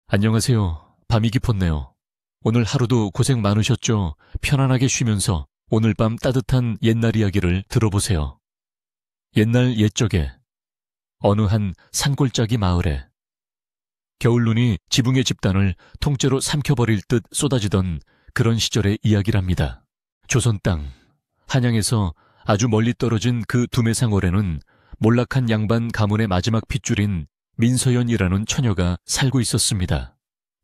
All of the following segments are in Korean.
안녕하세요. 밤이 깊었네요. 오늘 하루도 고생 많으셨죠? 편안하게 쉬면서 오늘 밤 따뜻한 옛날 이야기를 들어보세요. 옛날 옛적에 어느 한 산골짜기 마을에 겨울눈이 지붕의 집단을 통째로 삼켜버릴 듯 쏟아지던 그런 시절의 이야기랍니다. 조선 땅, 한양에서 아주 멀리 떨어진 그 두매상월에는 몰락한 양반 가문의 마지막 핏줄인 민서연이라는 처녀가 살고 있었습니다.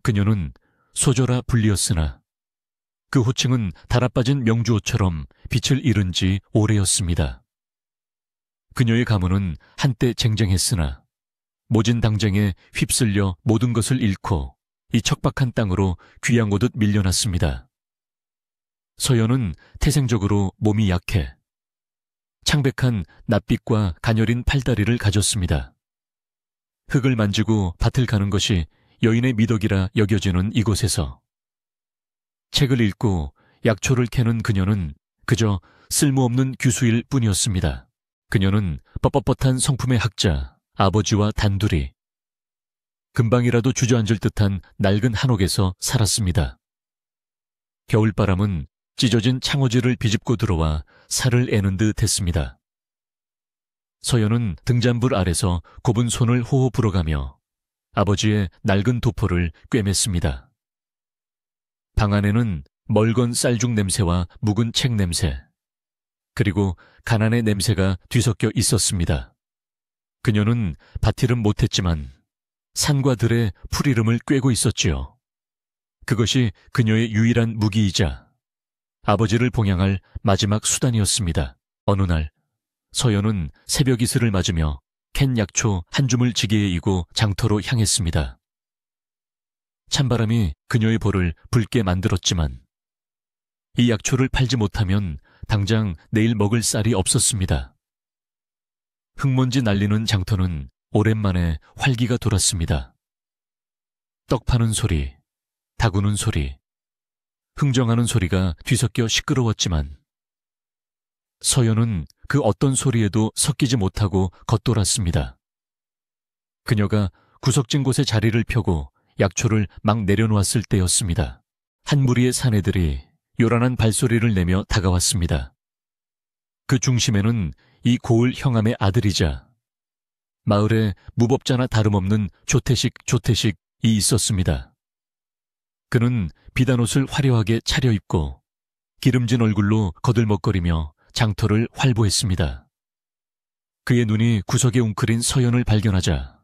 그녀는 소조라 불리었으나 그 호칭은 달아빠진 명주호처럼 빛을 잃은 지 오래였습니다. 그녀의 가문은 한때 쟁쟁했으나 모진 당쟁에 휩쓸려 모든 것을 잃고 이 척박한 땅으로 귀양 오듯 밀려났습니다. 서연은 태생적으로 몸이 약해 창백한 낯빛과 가녀린 팔다리를 가졌습니다. 흙을 만지고 밭을 가는 것이 여인의 미덕이라 여겨지는 이곳에서 책을 읽고 약초를 캐는 그녀는 그저 쓸모없는 규수일 뿐이었습니다. 그녀는 뻣뻣뻣한 성품의 학자, 아버지와 단둘이 금방이라도 주저앉을 듯한 낡은 한옥에서 살았습니다. 겨울바람은 찢어진 창호지를 비집고 들어와 살을 애는 듯 했습니다. 서연은 등잔불 아래서 곱은 손을 호호 불어가며 아버지의 낡은 도포를 꿰맸습니다. 방 안에는 멀건 쌀죽 냄새와 묵은 책 냄새, 그리고 가난의 냄새가 뒤섞여 있었습니다. 그녀는 밭일은 못했지만 산과 들의 풀이름을 꿰고 있었지요. 그것이 그녀의 유일한 무기이자 아버지를 봉양할 마지막 수단이었습니다. 어느 날 서연은 새벽 이슬을 맞으며 캔 약초 한 줌을 지게에 이고 장터로 향했습니다. 찬바람이 그녀의 볼을 붉게 만들었지만 이 약초를 팔지 못하면 당장 내일 먹을 쌀이 없었습니다. 흙먼지 날리는 장터는 오랜만에 활기가 돌았습니다. 떡 파는 소리, 다구는 소리, 흥정하는 소리가 뒤섞여 시끄러웠지만 서연은 그 어떤 소리에도 섞이지 못하고 겉돌았습니다. 그녀가 구석진 곳에 자리를 펴고 약초를 막 내려놓았을 때였습니다. 한 무리의 사내들이 요란한 발소리를 내며 다가왔습니다. 그 중심에는 이 고을 형암의 아들이자 마을에 무법자나 다름없는 조태식이 있었습니다. 그는 비단 옷을 화려하게 차려입고 기름진 얼굴로 거들먹거리며 장터를 활보했습니다. 그의 눈이 구석에 웅크린 서연을 발견하자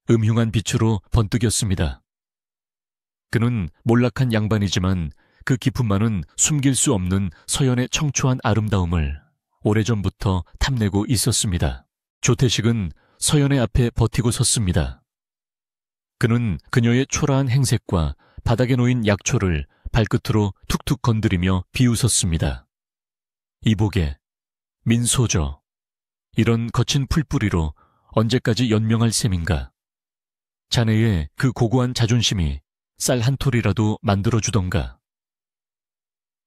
음흉한 빛으로 번뜩였습니다. 그는 몰락한 양반이지만 그 기품만은 숨길 수 없는 서연의 청초한 아름다움을 오래전부터 탐내고 있었습니다. 조태식은 서연의 앞에 버티고 섰습니다. 그는 그녀의 초라한 행색과 바닥에 놓인 약초를 발끝으로 툭툭 건드리며 비웃었습니다. 이보게, 민소저, 이런 거친 풀뿌리로 언제까지 연명할 셈인가? 자네의 그 고고한 자존심이 쌀 한 톨이라도 만들어주던가.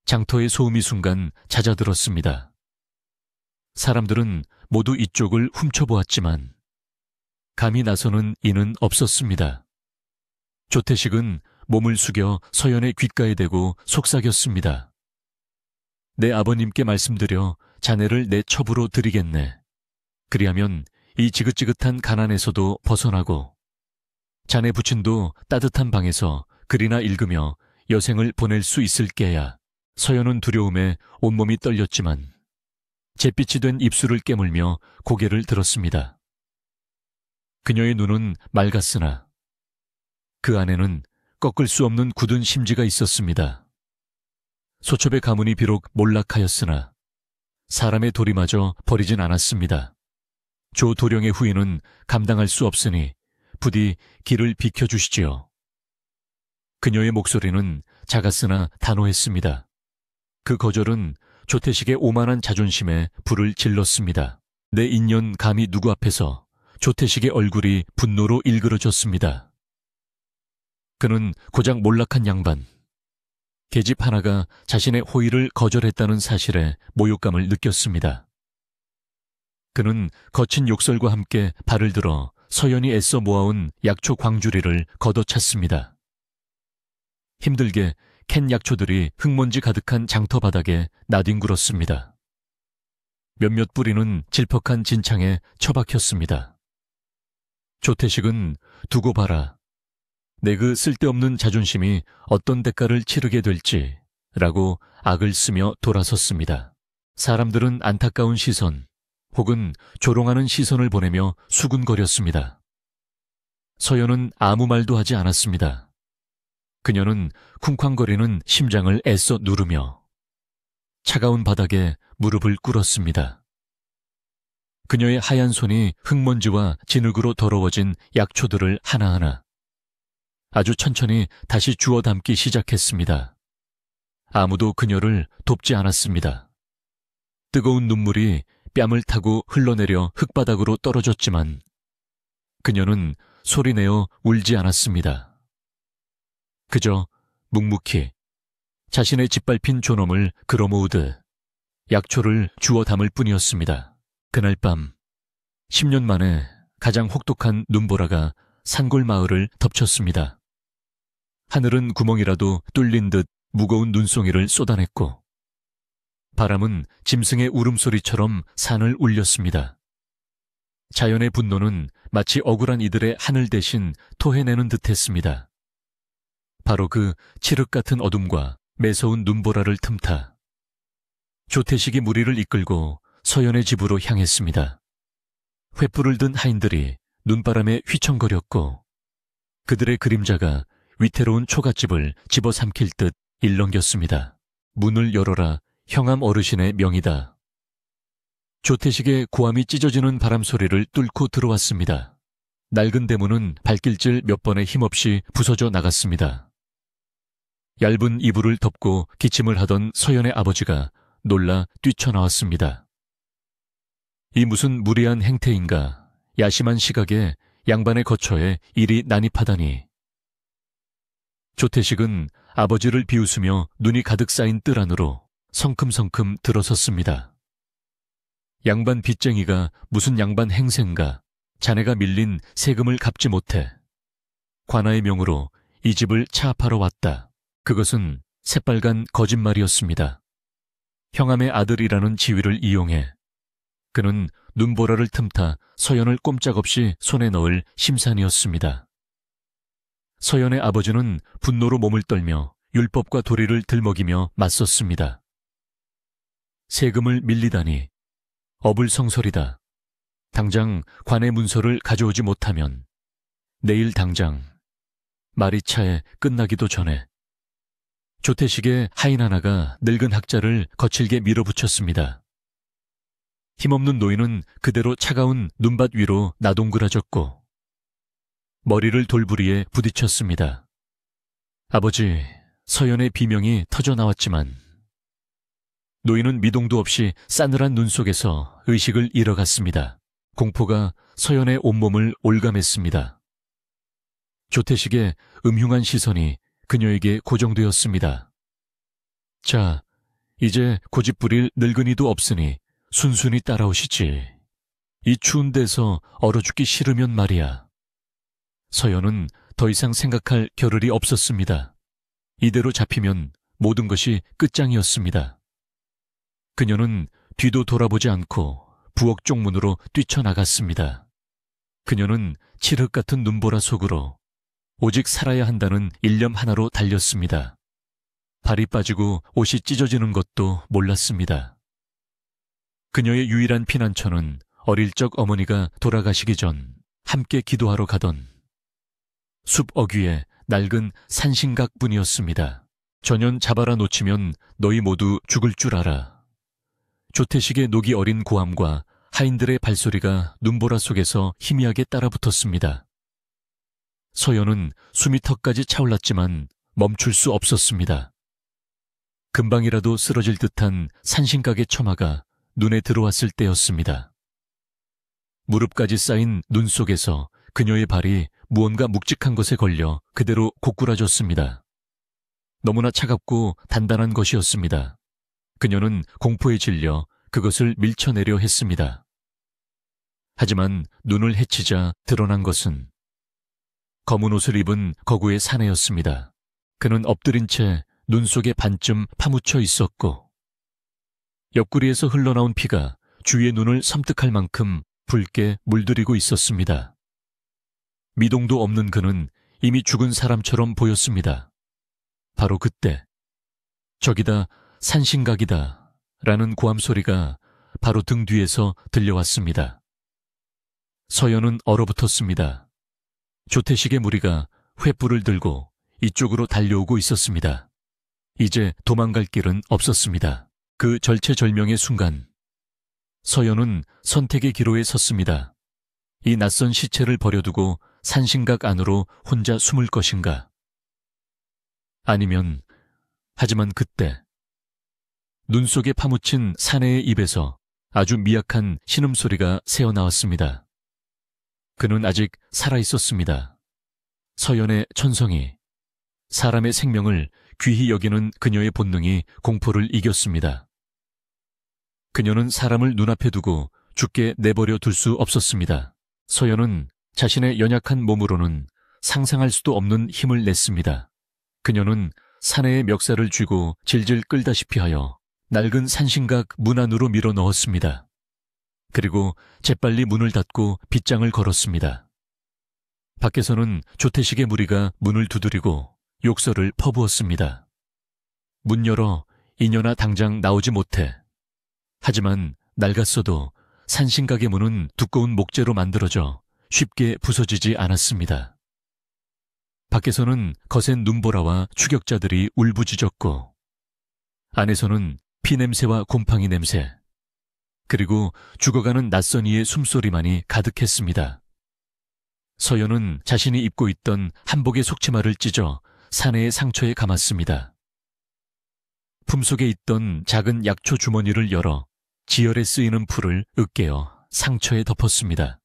장터의 소음이 순간 잦아들었습니다. 사람들은 모두 이쪽을 훔쳐보았지만 감히 나서는 이는 없었습니다. 조태식은 몸을 숙여 서연의 귓가에 대고 속삭였습니다. 내 아버님께 말씀드려 자네를 내 첩으로 드리겠네. 그리하면 이 지긋지긋한 가난에서도 벗어나고 자네 부친도 따뜻한 방에서 글이나 읽으며 여생을 보낼 수 있을 게야. 서연은 두려움에 온몸이 떨렸지만 잿빛이 된 입술을 깨물며 고개를 들었습니다. 그녀의 눈은 맑았으나 그 안에는 꺾을 수 없는 굳은 심지가 있었습니다. 소첩의 가문이 비록 몰락하였으나 사람의 도리마저 버리진 않았습니다. 조 도령의 후인은 감당할 수 없으니 부디 길을 비켜주시지요. 그녀의 목소리는 작았으나 단호했습니다. 그 거절은 조태식의 오만한 자존심에 불을 질렀습니다. 내 인연 감히 누구 앞에서 조태식의 얼굴이 분노로 일그러졌습니다. 그는 고작 몰락한 양반, 계집 하나가 자신의 호의를 거절했다는 사실에 모욕감을 느꼈습니다. 그는 거친 욕설과 함께 발을 들어 서연이 애써 모아온 약초 광주리를 걷어찼습니다. 힘들게 캔 약초들이 흙먼지 가득한 장터 바닥에 나뒹굴었습니다. 몇몇 뿌리는 질퍽한 진창에 처박혔습니다. 조태식은 두고 봐라. 내 그 쓸데없는 자존심이 어떤 대가를 치르게 될지 라고 악을 쓰며 돌아섰습니다. 사람들은 안타까운 시선 혹은 조롱하는 시선을 보내며 수군거렸습니다. 서연은 아무 말도 하지 않았습니다. 그녀는 쿵쾅거리는 심장을 애써 누르며 차가운 바닥에 무릎을 꿇었습니다. 그녀의 하얀 손이 흙먼지와 진흙으로 더러워진 약초들을 하나하나 아주 천천히 다시 주워 담기 시작했습니다. 아무도 그녀를 돕지 않았습니다. 뜨거운 눈물이 뺨을 타고 흘러내려 흙바닥으로 떨어졌지만 그녀는 소리내어 울지 않았습니다. 그저 묵묵히 자신의 짓밟힌 존엄을 끌어모으듯 약초를 주워 담을 뿐이었습니다. 그날 밤 10년 만에 가장 혹독한 눈보라가 산골 마을을 덮쳤습니다. 하늘은 구멍이라도 뚫린 듯 무거운 눈송이를 쏟아냈고 바람은 짐승의 울음소리처럼 산을 울렸습니다. 자연의 분노는 마치 억울한 이들의 하늘 대신 토해내는 듯했습니다. 바로 그 칠흑 같은 어둠과 매서운 눈보라를 틈타 조태식이 무리를 이끌고 서연의 집으로 향했습니다. 횃불을 든 하인들이 눈바람에 휘청거렸고 그들의 그림자가 위태로운 초가집을 집어삼킬 듯 일렁겼습니다. 문을 열어라, 형암 어르신의 명이다. 조태식의 고함이 찢어지는 바람 소리를 뚫고 들어왔습니다. 낡은 대문은 발길질 몇 번에 힘없이 부서져 나갔습니다. 얇은 이불을 덮고 기침을 하던 서연의 아버지가 놀라 뛰쳐나왔습니다. 이 무슨 무리한 행태인가, 야심한 시각에 양반의 거처에 일이 난입하다니. 조태식은 아버지를 비웃으며 눈이 가득 쌓인 뜰 안으로 성큼성큼 들어섰습니다. 양반 빚쟁이가 무슨 양반 행세인가, 자네가 밀린 세금을 갚지 못해 관아의 명으로 이 집을 차압하러 왔다. 그것은 새빨간 거짓말이었습니다. 형암의 아들이라는 지위를 이용해 그는 눈보라를 틈타 서연을 꼼짝없이 손에 넣을 심산이었습니다. 서연의 아버지는 분노로 몸을 떨며 율법과 도리를 들먹이며 맞섰습니다. 세금을 밀리다니, 어불성설이다. 당장 관의 문서를 가져오지 못하면 내일 당장 말이 차에 끝나기도 전에. 조태식의 하인 하나가 늙은 학자를 거칠게 밀어붙였습니다. 힘없는 노인은 그대로 차가운 눈밭 위로 나동그라졌고 머리를 돌부리에 부딪혔습니다. 아버지, 서연의 비명이 터져나왔지만 노인은 미동도 없이 싸늘한 눈 속에서 의식을 잃어갔습니다. 공포가 서연의 온몸을 올감했습니다. 조태식의 음흉한 시선이 그녀에게 고정되었습니다. 자, 이제 고집 부릴 늙은이도 없으니 순순히 따라오시지. 이 추운 데서 얼어 죽기 싫으면 말이야. 서연은 더 이상 생각할 겨를이 없었습니다. 이대로 잡히면 모든 것이 끝장이었습니다. 그녀는 뒤도 돌아보지 않고 부엌 쪽문으로 뛰쳐나갔습니다. 그녀는 칠흑 같은 눈보라 속으로 오직 살아야 한다는 일념 하나로 달렸습니다. 발이 빠지고 옷이 찢어지는 것도 몰랐습니다. 그녀의 유일한 피난처는 어릴 적 어머니가 돌아가시기 전 함께 기도하러 가던 숲 어귀의 낡은 산신각뿐이었습니다. 전연 잡아라 놓치면 너희 모두 죽을 줄 알아. 조태식의 녹이 어린 고함과 하인들의 발소리가 눈보라 속에서 희미하게 따라붙었습니다. 서연은 숨이 턱까지 차올랐지만 멈출 수 없었습니다. 금방이라도 쓰러질 듯한 산신각의 처마가 눈에 들어왔을 때였습니다. 무릎까지 쌓인 눈 속에서 그녀의 발이 무언가 묵직한 것에 걸려 그대로 고꾸라졌습니다. 너무나 차갑고 단단한 것이었습니다. 그녀는 공포에 질려 그것을 밀쳐내려 했습니다. 하지만 눈을 헤치자 드러난 것은 검은 옷을 입은 거구의 사내였습니다. 그는 엎드린 채 눈 속에 반쯤 파묻혀 있었고 옆구리에서 흘러나온 피가 주위의 눈을 섬뜩할 만큼 붉게 물들이고 있었습니다. 미동도 없는 그는 이미 죽은 사람처럼 보였습니다. 바로 그때 저기다 산신각이다 라는 고함소리가 바로 등 뒤에서 들려왔습니다. 서연은 얼어붙었습니다. 조태식의 무리가 횃불을 들고 이쪽으로 달려오고 있었습니다. 이제 도망갈 길은 없었습니다. 그 절체절명의 순간 서연은 선택의 기로에 섰습니다. 이 낯선 시체를 버려두고 산신각 안으로 혼자 숨을 것인가? 아니면 하지만 그때 눈 속에 파묻힌 사내의 입에서 아주 미약한 신음소리가 새어나왔습니다. 그는 아직 살아있었습니다. 서연의 천성이, 사람의 생명을 귀히 여기는 그녀의 본능이 공포를 이겼습니다. 그녀는 사람을 눈앞에 두고 죽게 내버려 둘 수 없었습니다. 서연은 자신의 연약한 몸으로는 상상할 수도 없는 힘을 냈습니다. 그녀는 사내의 멱살을 쥐고 질질 끌다시피 하여 낡은 산신각 문 안으로 밀어 넣었습니다. 그리고 재빨리 문을 닫고 빗장을 걸었습니다. 밖에서는 조태식의 무리가 문을 두드리고 욕설을 퍼부었습니다. 문 열어 이년아 당장 나오지 못해. 하지만 낡았어도 산신각의 문은 두꺼운 목재로 만들어져 쉽게 부서지지 않았습니다. 밖에서는 거센 눈보라와 추격자들이 울부짖었고 안에서는 피냄새와 곰팡이 냄새 그리고 죽어가는 낯선 이의 숨소리만이 가득했습니다. 서연은 자신이 입고 있던 한복의 속치마를 찢어 사내의 상처에 감았습니다. 품속에 있던 작은 약초 주머니를 열어 지혈에 쓰이는 풀을 으깨어 상처에 덮었습니다.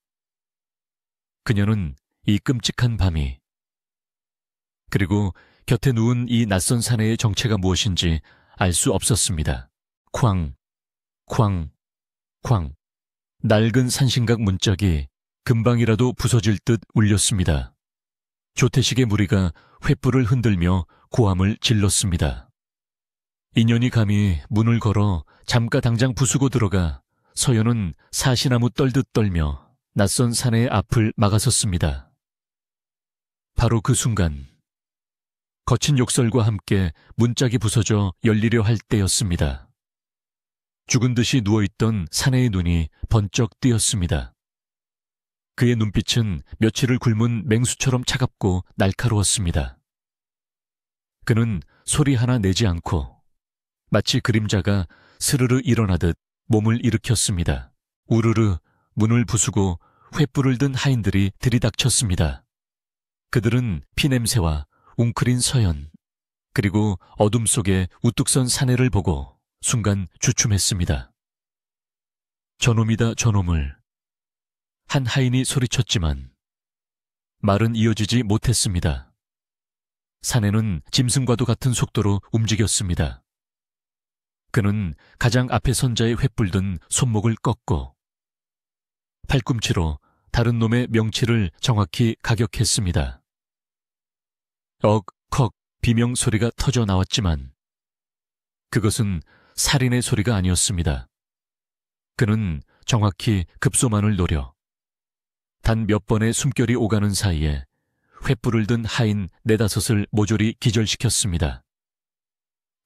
그녀는 이 끔찍한 밤이 그리고 곁에 누운 이 낯선 사내의 정체가 무엇인지 알 수 없었습니다. 쾅, 쾅, 쾅. 낡은 산신각 문짝이 금방이라도 부서질 듯 울렸습니다. 조태식의 무리가 횃불을 흔들며 고함을 질렀습니다. 인연이 감히 문을 걸어 잠가 당장 부수고 들어가 서연은 사시나무 떨듯 떨며 낯선 사내의 앞을 막아섰습니다. 바로 그 순간 거친 욕설과 함께 문짝이 부서져 열리려 할 때였습니다. 죽은 듯이 누워있던 사내의 눈이 번쩍 뜨였습니다. 그의 눈빛은 며칠을 굶은 맹수처럼 차갑고 날카로웠습니다. 그는 소리 하나 내지 않고 마치 그림자가 스르르 일어나듯 몸을 일으켰습니다. 우르르 문을 부수고 횃불을 든 하인들이 들이닥쳤습니다. 그들은 피냄새와 웅크린 서연 그리고 어둠 속에 우뚝 선 사내를 보고 순간 주춤했습니다. 저놈이다 저놈을 한 하인이 소리쳤지만 말은 이어지지 못했습니다. 사내는 짐승과도 같은 속도로 움직였습니다. 그는 가장 앞에 선 자의 횃불 든 손목을 꺾고 팔꿈치로 다른 놈의 명치를 정확히 가격했습니다. 억, 비명 소리가 터져 나왔지만 그것은 살인의 소리가 아니었습니다. 그는 정확히 급소만을 노려 단 몇 번의 숨결이 오가는 사이에 횃불을 든 하인 네다섯을 모조리 기절시켰습니다.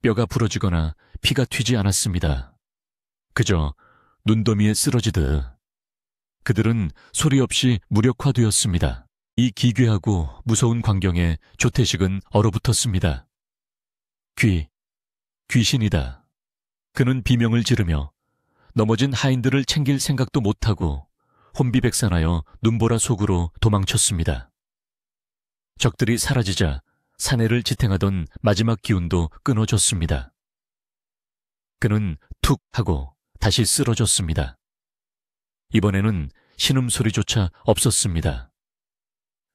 뼈가 부러지거나 피가 튀지 않았습니다. 그저 눈더미에 쓰러지듯 그들은 소리 없이 무력화되었습니다. 이 기괴하고 무서운 광경에 조태식은 얼어붙었습니다. 귀신이다. 그는 비명을 지르며 넘어진 하인들을 챙길 생각도 못하고 혼비백산하여 눈보라 속으로 도망쳤습니다. 적들이 사라지자 사내를 지탱하던 마지막 기운도 끊어졌습니다. 그는 툭 하고 다시 쓰러졌습니다. 이번에는 신음소리조차 없었습니다.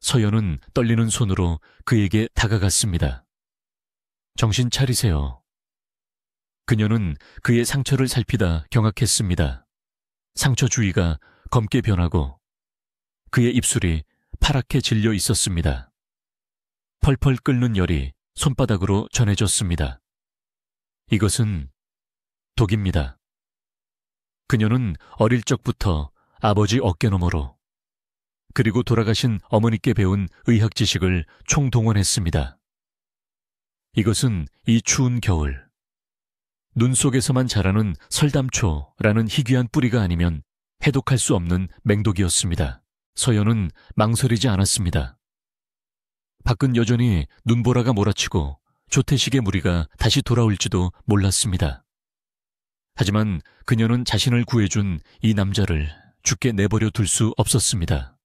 서연은 떨리는 손으로 그에게 다가갔습니다. 정신 차리세요. 그녀는 그의 상처를 살피다 경악했습니다. 상처 주위가 검게 변하고 그의 입술이 파랗게 질려 있었습니다. 펄펄 끓는 열이 손바닥으로 전해졌습니다. 이것은 독입니다. 그녀는 어릴 적부터 아버지 어깨너머로 그리고 돌아가신 어머니께 배운 의학 지식을 총동원했습니다. 이것은 이 추운 겨울 눈 속에서만 자라는 설담초라는 희귀한 뿌리가 아니면 해독할 수 없는 맹독이었습니다. 서연은 망설이지 않았습니다. 밖은 여전히 눈보라가 몰아치고 조태식의 무리가 다시 돌아올지도 몰랐습니다. 하지만 그녀는 자신을 구해준 이 남자를 죽게 내버려 둘 수 없었습니다.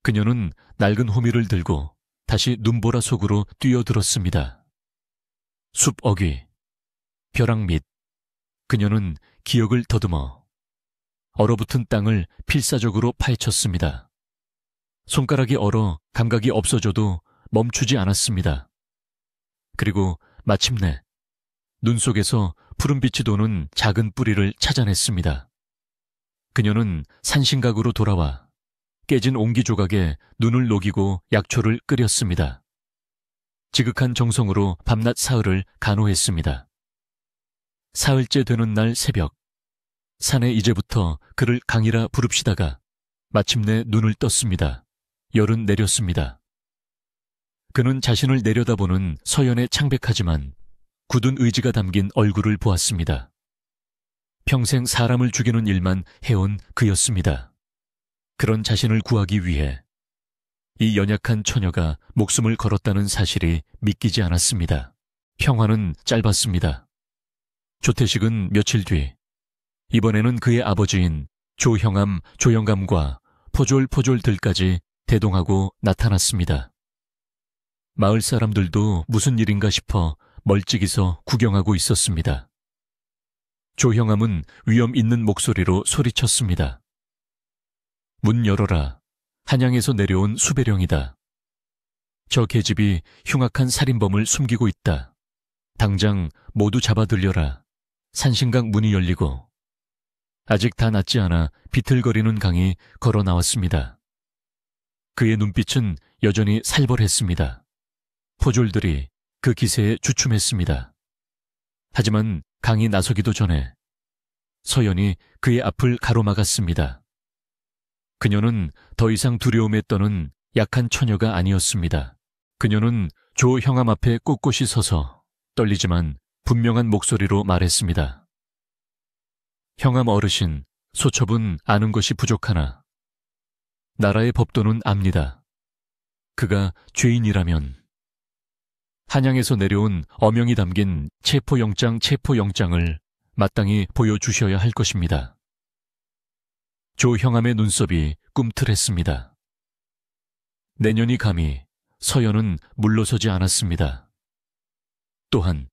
그녀는 낡은 호미를 들고 다시 눈보라 속으로 뛰어들었습니다. 숲 어귀, 벼랑 밑, 그녀는 기억을 더듬어 얼어붙은 땅을 필사적으로 파헤쳤습니다. 손가락이 얼어 감각이 없어져도 멈추지 않았습니다. 그리고 마침내 눈 속에서 푸른빛이 도는 작은 뿌리를 찾아냈습니다. 그녀는 산신각으로 돌아와 깨진 옹기 조각에 눈을 녹이고 약초를 끓였습니다. 지극한 정성으로 밤낮 사흘을 간호했습니다. 사흘째 되는 날 새벽, 산에 이제부터 그를 강이라 부릅시다가 마침내 눈을 떴습니다. 열은 내렸습니다. 그는 자신을 내려다보는 서연의 창백하지만 굳은 의지가 담긴 얼굴을 보았습니다. 평생 사람을 죽이는 일만 해온 그였습니다. 그런 자신을 구하기 위해 이 연약한 처녀가 목숨을 걸었다는 사실이 믿기지 않았습니다. 평화는 짧았습니다. 조태식은 며칠 뒤 이번에는 그의 아버지인 조형암, 조영감과 포졸들까지 대동하고 나타났습니다. 마을 사람들도 무슨 일인가 싶어 멀찍이서 구경하고 있었습니다. 조형암은 위험 있는 목소리로 소리쳤습니다. 문 열어라. 한양에서 내려온 수배령이다. 저 계집이 흉악한 살인범을 숨기고 있다. 당장 모두 잡아들여라. 산신각 문이 열리고 아직 다 낫지 않아 비틀거리는 강이 걸어 나왔습니다. 그의 눈빛은 여전히 살벌했습니다. 포졸들이 그 기세에 주춤했습니다. 하지만 강이 나서기도 전에 서연이 그의 앞을 가로막았습니다. 그녀는 더 이상 두려움에 떠는 약한 처녀가 아니었습니다. 그녀는 조형암 앞에 꼿꼿이 서서 떨리지만 분명한 목소리로 말했습니다. 형암 어르신, 소첩은 아는 것이 부족하나 나라의 법도는 압니다. 그가 죄인이라면 한양에서 내려온 어명이 담긴 체포영장을 마땅히 보여주셔야 할 것입니다. 조형암의 눈썹이 꿈틀했습니다. 내년이 감히 서연은 물러서지 않았습니다. 또한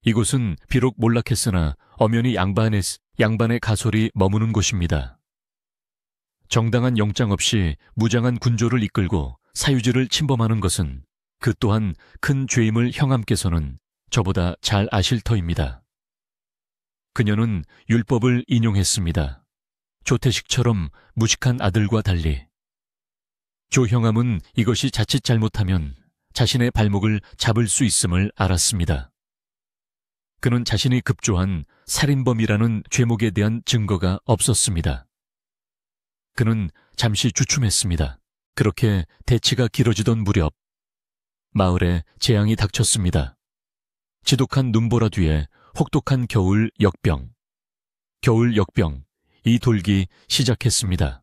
이곳은 비록 몰락했으나 엄연히 양반의 가솔이 머무는 곳입니다. 정당한 영장 없이 무장한 군조를 이끌고 사유지를 침범하는 것은 그 또한 큰 죄임을 형암께서는 저보다 잘 아실 터입니다. 그녀는 율법을 인용했습니다. 조태식처럼 무식한 아들과 달리 조형암은 이것이 자칫 잘못하면 자신의 발목을 잡을 수 있음을 알았습니다. 그는 자신이 급조한 살인범이라는 죄목에 대한 증거가 없었습니다. 그는 잠시 주춤했습니다. 그렇게 대치가 길어지던 무렵 마을에 재앙이 닥쳤습니다. 지독한 눈보라 뒤에 혹독한 겨울 역병, 이 돌기 시작했습니다.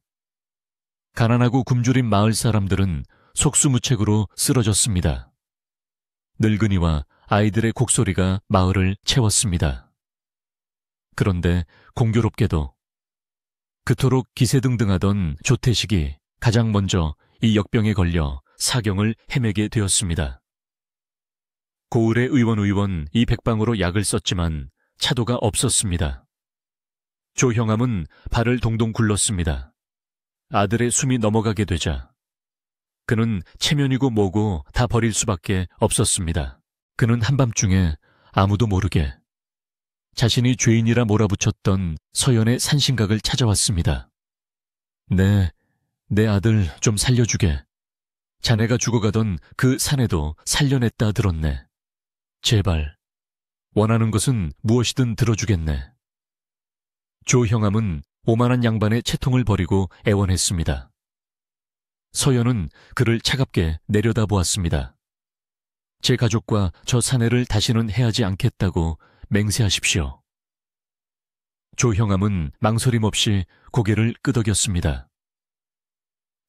가난하고 굶주린 마을 사람들은 속수무책으로 쓰러졌습니다. 늙은이와 아이들의 곡소리가 마을을 채웠습니다. 그런데 공교롭게도 그토록 기세등등하던 조태식이 가장 먼저 이 역병에 걸려 사경을 헤매게 되었습니다. 고을의 의원 이 백방으로 약을 썼지만 차도가 없었습니다. 조형암은 발을 동동 굴렀습니다. 아들의 숨이 넘어가게 되자 그는 체면이고 뭐고 다 버릴 수밖에 없었습니다. 그는 한밤중에 아무도 모르게 자신이 죄인이라 몰아붙였던 서연의 산신각을 찾아왔습니다. 네, 내 아들 좀 살려주게. 자네가 죽어가던 그 산에도 살려냈다 들었네. 제발, 원하는 것은 무엇이든 들어주겠네. 조형암은 오만한 양반의 채통을 버리고 애원했습니다. 서연은 그를 차갑게 내려다보았습니다. 제 가족과 저 사내를 다시는 해하지 않겠다고 맹세하십시오. 조형암은 망설임 없이 고개를 끄덕였습니다.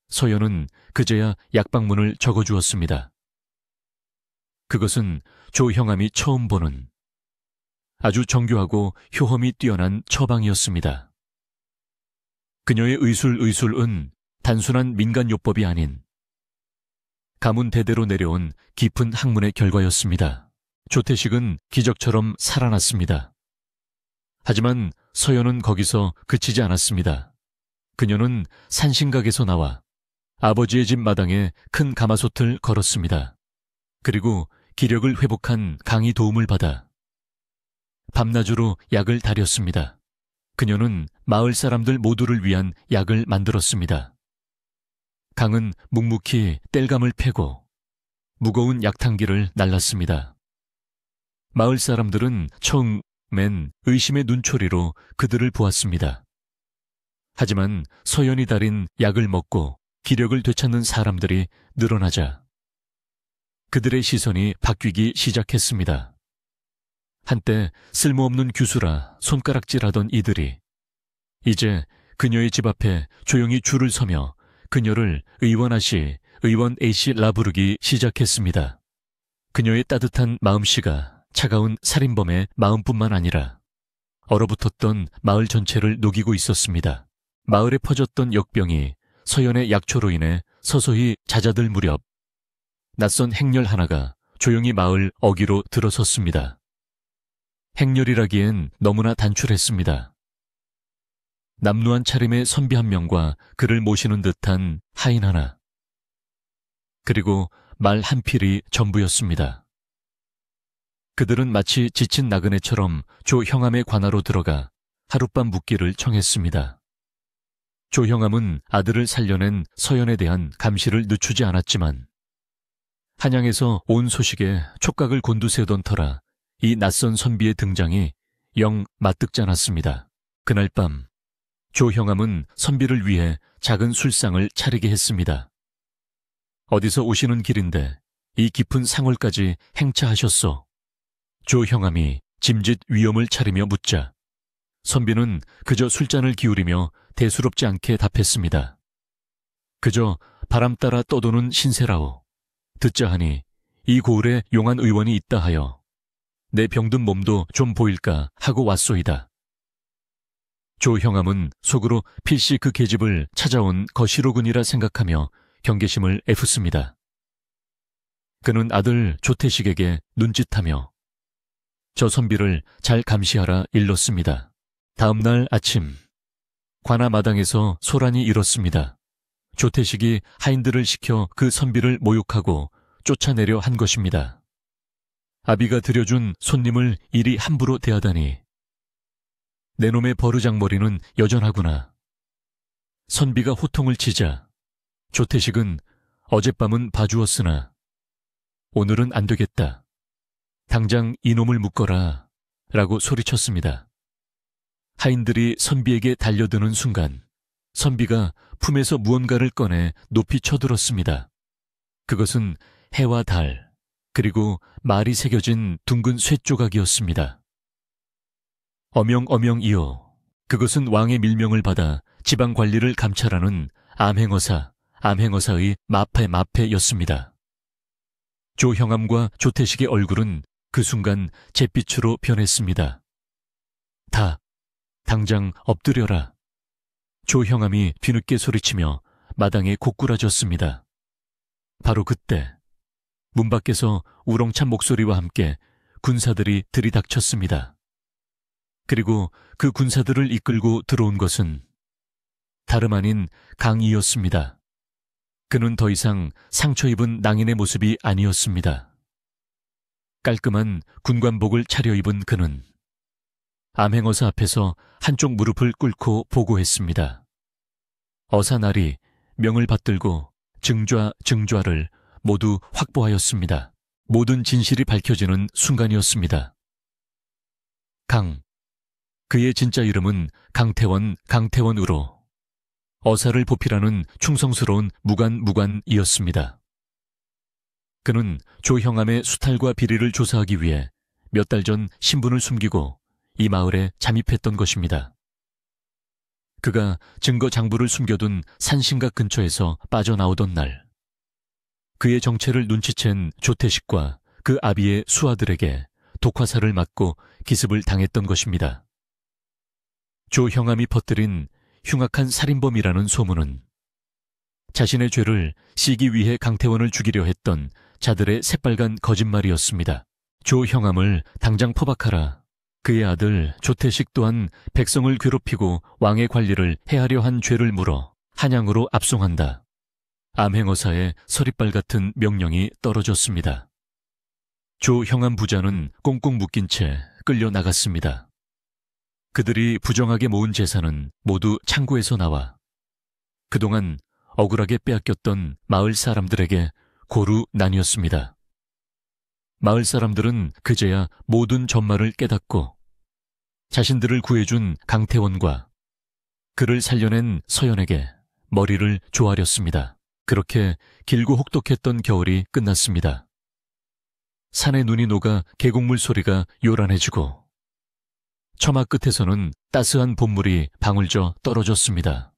서연은 그제야 약방문을 적어주었습니다. 그것은 조형암이 처음 보는 아주 정교하고 효험이 뛰어난 처방이었습니다. 그녀의 의술은 단순한 민간요법이 아닌 가문 대대로 내려온 깊은 학문의 결과였습니다. 조태식은 기적처럼 살아났습니다. 하지만 서연은 거기서 그치지 않았습니다. 그녀는 산신각에서 나와 아버지의 집 마당에 큰 가마솥을 걸었습니다. 그리고 기력을 회복한 강의 도움을 받아 밤낮으로 약을 다렸습니다. 그녀는 마을 사람들 모두를 위한 약을 만들었습니다. 강은 묵묵히 땔감을 패고 무거운 약탕기를 날랐습니다. 마을 사람들은 처음엔 의심의 눈초리로 그들을 보았습니다. 하지만 서연이 달인 약을 먹고 기력을 되찾는 사람들이 늘어나자 그들의 시선이 바뀌기 시작했습니다. 한때 쓸모없는 규수라 손가락질하던 이들이 이제 그녀의 집 앞에 조용히 줄을 서며 그녀를 의원 아씨, 의원 A씨라 부르기 시작했습니다. 그녀의 따뜻한 마음씨가 차가운 살인범의 마음뿐만 아니라 얼어붙었던 마을 전체를 녹이고 있었습니다. 마을에 퍼졌던 역병이 서연의 약초로 인해 서서히 잦아들 무렵 낯선 행렬 하나가 조용히 마을 어귀로 들어섰습니다. 행렬이라기엔 너무나 단출했습니다. 남루한 차림의 선비 한 명과 그를 모시는 듯한 하인 하나, 그리고 말 한 필이 전부였습니다. 그들은 마치 지친 나그네처럼 조형암의 관하로 들어가 하룻밤 묵기를 청했습니다. 조형암은 아들을 살려낸 서연에 대한 감시를 늦추지 않았지만 한양에서 온 소식에 촉각을 곤두세우던 터라 이 낯선 선비의 등장이 영 맞득지 않았습니다. 그날 밤 조형암은 선비를 위해 작은 술상을 차리게 했습니다. 어디서 오시는 길인데 이 깊은 상월까지 행차하셨소? 조형암이 짐짓 위엄을 차리며 묻자 선비는 그저 술잔을 기울이며 대수롭지 않게 답했습니다. 그저 바람 따라 떠도는 신세라오. 듣자 하니 이 고을에 용한 의원이 있다 하여 내 병든 몸도 좀 보일까 하고 왔소이다. 조형암은 속으로 필시 그 계집을 찾아온 거시로군이라 생각하며 경계심을 애썼습니다. 그는 아들 조태식에게 눈짓하며 저 선비를 잘 감시하라 일렀습니다. 다음 날 아침 관아 마당에서 소란이 일었습니다. 조태식이 하인들을 시켜 그 선비를 모욕하고 쫓아내려 한 것입니다. 아비가 들여준 손님을 이리 함부로 대하다니 내 놈의 버르장머리는 여전하구나. 선비가 호통을 치자 조태식은 어젯밤은 봐주었으나 오늘은 안 되겠다. 당장 이놈을 묶어라 라고 소리쳤습니다. 하인들이 선비에게 달려드는 순간 선비가 품에서 무언가를 꺼내 높이 쳐들었습니다. 그것은 해와 달 그리고 말이 새겨진 둥근 쇠조각이었습니다. 어명어명이요. 그것은 왕의 밀명을 받아 지방 관리를 감찰하는 암행어사의 마패였습니다. 조형암과 조태식의 얼굴은 그 순간 잿빛으로 변했습니다. 당장 엎드려라. 조형암이 뒤늦게 소리치며 마당에 고꾸라졌습니다. 바로 그때 문 밖에서 우렁찬 목소리와 함께 군사들이 들이닥쳤습니다. 그리고 그 군사들을 이끌고 들어온 것은 다름 아닌 강이었습니다. 그는 더 이상 상처 입은 낭인의 모습이 아니었습니다. 깔끔한 군관복을 차려입은 그는 암행어사 앞에서 한쪽 무릎을 꿇고 보고했습니다. 어사날이 명을 받들고 증좌를 모두 확보하였습니다. 모든 진실이 밝혀지는 순간이었습니다. 그의 진짜 이름은 강태원으로 어사를 보필하는 충성스러운 무관이었습니다. 그는 조형암의 수탈과 비리를 조사하기 위해 몇 달 전 신분을 숨기고 이 마을에 잠입했던 것입니다. 그가 증거 장부를 숨겨둔 산신각 근처에서 빠져나오던 날, 그의 정체를 눈치챈 조태식과 그 아비의 수하들에게 독화살을 맞고 기습을 당했던 것입니다. 조형암이 퍼뜨린 흉악한 살인범이라는 소문은 자신의 죄를 씻기 위해 강태원을 죽이려 했던 자들의 새빨간 거짓말이었습니다. 조형암을 당장 포박하라. 그의 아들 조태식 또한 백성을 괴롭히고 왕의 관리를 해하려 한 죄를 물어 한양으로 압송한다. 암행어사의 서리빨 같은 명령이 떨어졌습니다. 조형암 부자는 꽁꽁 묶인 채 끌려 나갔습니다. 그들이 부정하게 모은 재산은 모두 창고에서 나와 그동안 억울하게 빼앗겼던 마을 사람들에게 고루 나뉘었습니다. 마을 사람들은 그제야 모든 전말을 깨닫고 자신들을 구해준 강태원과 그를 살려낸 서연에게 머리를 조아렸습니다. 그렇게 길고 혹독했던 겨울이 끝났습니다. 산의 눈이 녹아 계곡물 소리가 요란해지고 처마 끝에서는 따스한 봄물이 방울져 떨어졌습니다.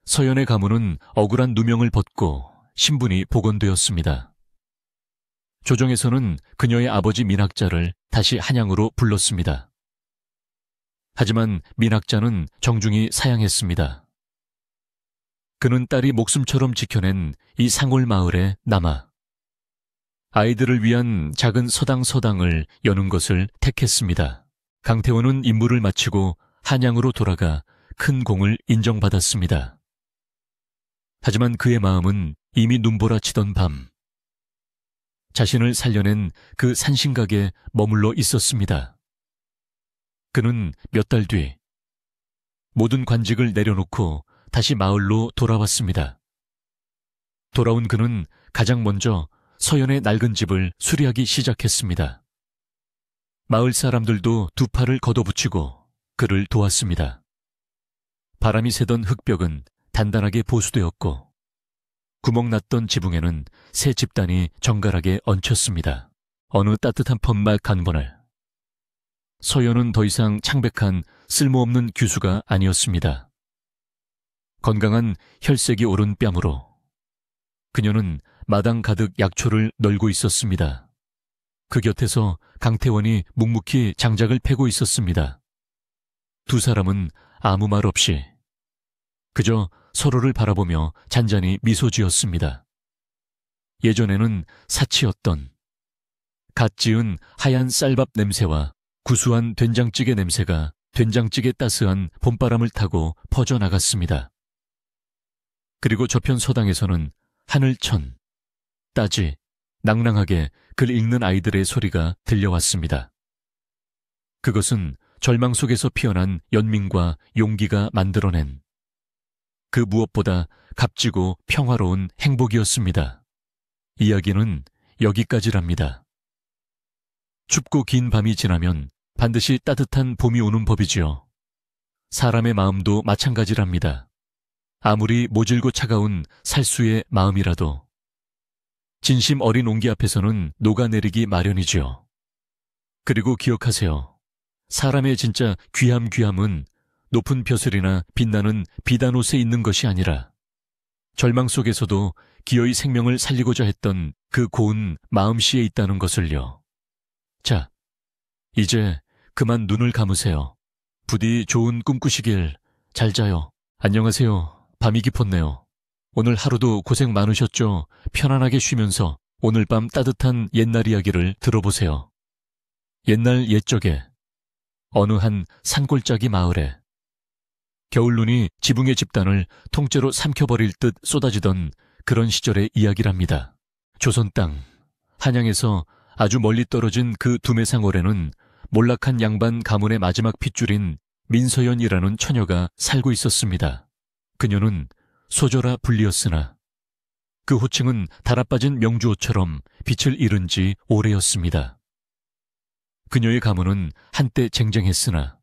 서연의 가문은 억울한 누명을 벗고 신분이 복원되었습니다. 조정에서는 그녀의 아버지 민학자를 다시 한양으로 불렀습니다. 하지만 민학자는 정중히 사양했습니다. 그는 딸이 목숨처럼 지켜낸 이 상골 마을에 남아 아이들을 위한 작은 서당을 여는 것을 택했습니다. 강태원은 임무를 마치고 한양으로 돌아가 큰 공을 인정받았습니다. 하지만 그의 마음은 이미 눈보라치던 밤, 자신을 살려낸 그 산신각에 머물러 있었습니다. 그는 몇 달 뒤 모든 관직을 내려놓고 다시 마을로 돌아왔습니다. 돌아온 그는 가장 먼저 서연의 낡은 집을 수리하기 시작했습니다. 마을 사람들도 두 팔을 걷어붙이고 그를 도왔습니다. 바람이 새던 흙벽은 단단하게 보수되었고 구멍났던 지붕에는 새 집단이 정갈하게 얹혔습니다. 어느 따뜻한 펌막 간번을 서연은 더 이상 창백한 쓸모없는 규수가 아니었습니다. 건강한 혈색이 오른 뺨으로 그녀는 마당 가득 약초를 널고 있었습니다. 그 곁에서 강태원이 묵묵히 장작을 패고 있었습니다. 두 사람은 아무 말 없이 그저 서로를 바라보며 잔잔히 미소 지었습니다. 예전에는 사치였던 갓 지은 하얀 쌀밥 냄새와 구수한 된장찌개 냄새가 된장찌개 따스한 봄바람을 타고 퍼져나갔습니다. 그리고 저편 서당에서는 하늘천, 따지, 낭랑하게 글 읽는 아이들의 소리가 들려왔습니다. 그것은 절망 속에서 피어난 연민과 용기가 만들어낸 그 무엇보다 값지고 평화로운 행복이었습니다. 이야기는 여기까지랍니다. 춥고 긴 밤이 지나면 반드시 따뜻한 봄이 오는 법이지요. 사람의 마음도 마찬가지랍니다. 아무리 모질고 차가운 살수의 마음이라도 진심 어린 온기 앞에서는 녹아내리기 마련이지요. 그리고 기억하세요. 사람의 진짜 귀함은 높은 벼슬이나 빛나는 비단옷에 있는 것이 아니라 절망 속에서도 기어이 생명을 살리고자 했던 그 고운 마음씨에 있다는 것을요. 자, 이제 그만 눈을 감으세요. 부디 좋은 꿈 꾸시길. 잘 자요. 안녕하세요. 밤이 깊었네요. 오늘 하루도 고생 많으셨죠? 편안하게 쉬면서 오늘 밤 따뜻한 옛날 이야기를 들어보세요. 옛날 옛적에 어느 한 산골짜기 마을에 겨울눈이 지붕의 집단을 통째로 삼켜버릴 듯 쏟아지던 그런 시절의 이야기랍니다. 조선 땅, 한양에서 아주 멀리 떨어진 그 두매상월에는 몰락한 양반 가문의 마지막 핏줄인 민서연이라는 처녀가 살고 있었습니다. 그녀는 소저라 불리었으나 그 호칭은 달아빠진 명주호처럼 빛을 잃은 지 오래였습니다. 그녀의 가문은 한때 쟁쟁했으나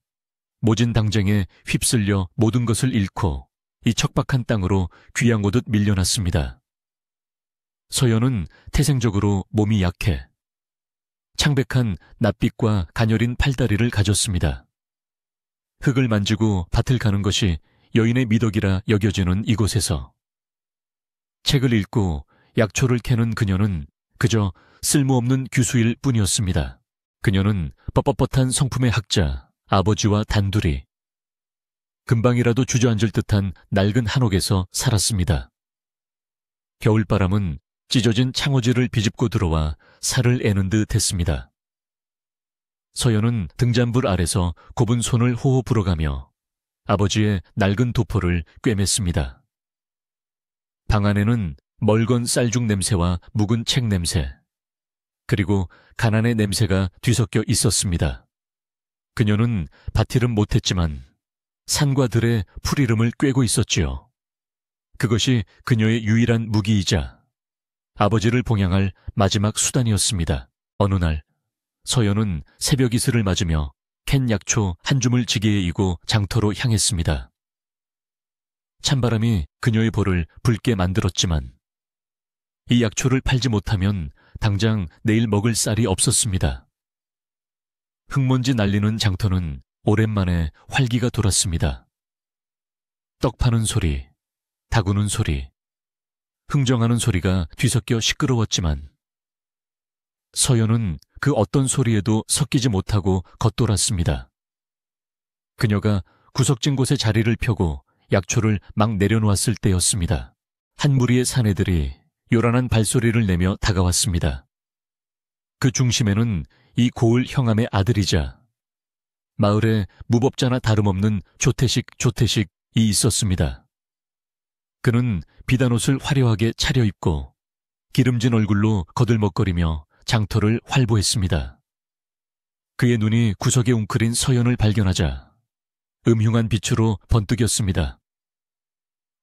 모진 당쟁에 휩쓸려 모든 것을 잃고 이 척박한 땅으로 귀양 오듯 밀려났습니다. 서연은 태생적으로 몸이 약해 창백한 낯빛과 가녀린 팔다리를 가졌습니다. 흙을 만지고 밭을 가는 것이 여인의 미덕이라 여겨지는 이곳에서 책을 읽고 약초를 캐는 그녀는 그저 쓸모없는 규수일 뿐이었습니다. 그녀는 뻣뻣뻣한 성품의 학자, 아버지와 단둘이 금방이라도 주저앉을 듯한 낡은 한옥에서 살았습니다. 겨울바람은 찢어진 창호지를 비집고 들어와 살을 애는 듯 했습니다. 서연은 등잔불 아래서 곱은 손을 호호 불어가며 아버지의 낡은 도포를 꿰맸습니다. 방 안에는 멀건 쌀죽 냄새와 묵은 책 냄새, 그리고 가난의 냄새가 뒤섞여 있었습니다. 그녀는 밭이름 못했지만 산과 들의 풀이름을 꿰고 있었지요. 그것이 그녀의 유일한 무기이자 아버지를 봉양할 마지막 수단이었습니다. 어느 날 서연은 새벽 이슬을 맞으며 캔 약초 한 줌을 지게에 이고 장터로 향했습니다. 찬바람이 그녀의 볼을 붉게 만들었지만 이 약초를 팔지 못하면 당장 내일 먹을 쌀이 없었습니다. 흙먼지 날리는 장터는 오랜만에 활기가 돌았습니다. 떡 파는 소리, 다구는 소리, 흥정하는 소리가 뒤섞여 시끄러웠지만 서연은 그 어떤 소리에도 섞이지 못하고 겉돌았습니다. 그녀가 구석진 곳에 자리를 펴고 약초를 막 내려놓았을 때였습니다. 한 무리의 사내들이 요란한 발소리를 내며 다가왔습니다. 그 중심에는 이 고을 형암의 아들이자 마을의 무법자나 다름없는 조태식이 있었습니다. 그는 비단옷을 화려하게 차려입고 기름진 얼굴로 거들먹거리며 장터를 활보했습니다. 그의 눈이 구석에 웅크린 서연을 발견하자 음흉한 빛으로 번뜩였습니다.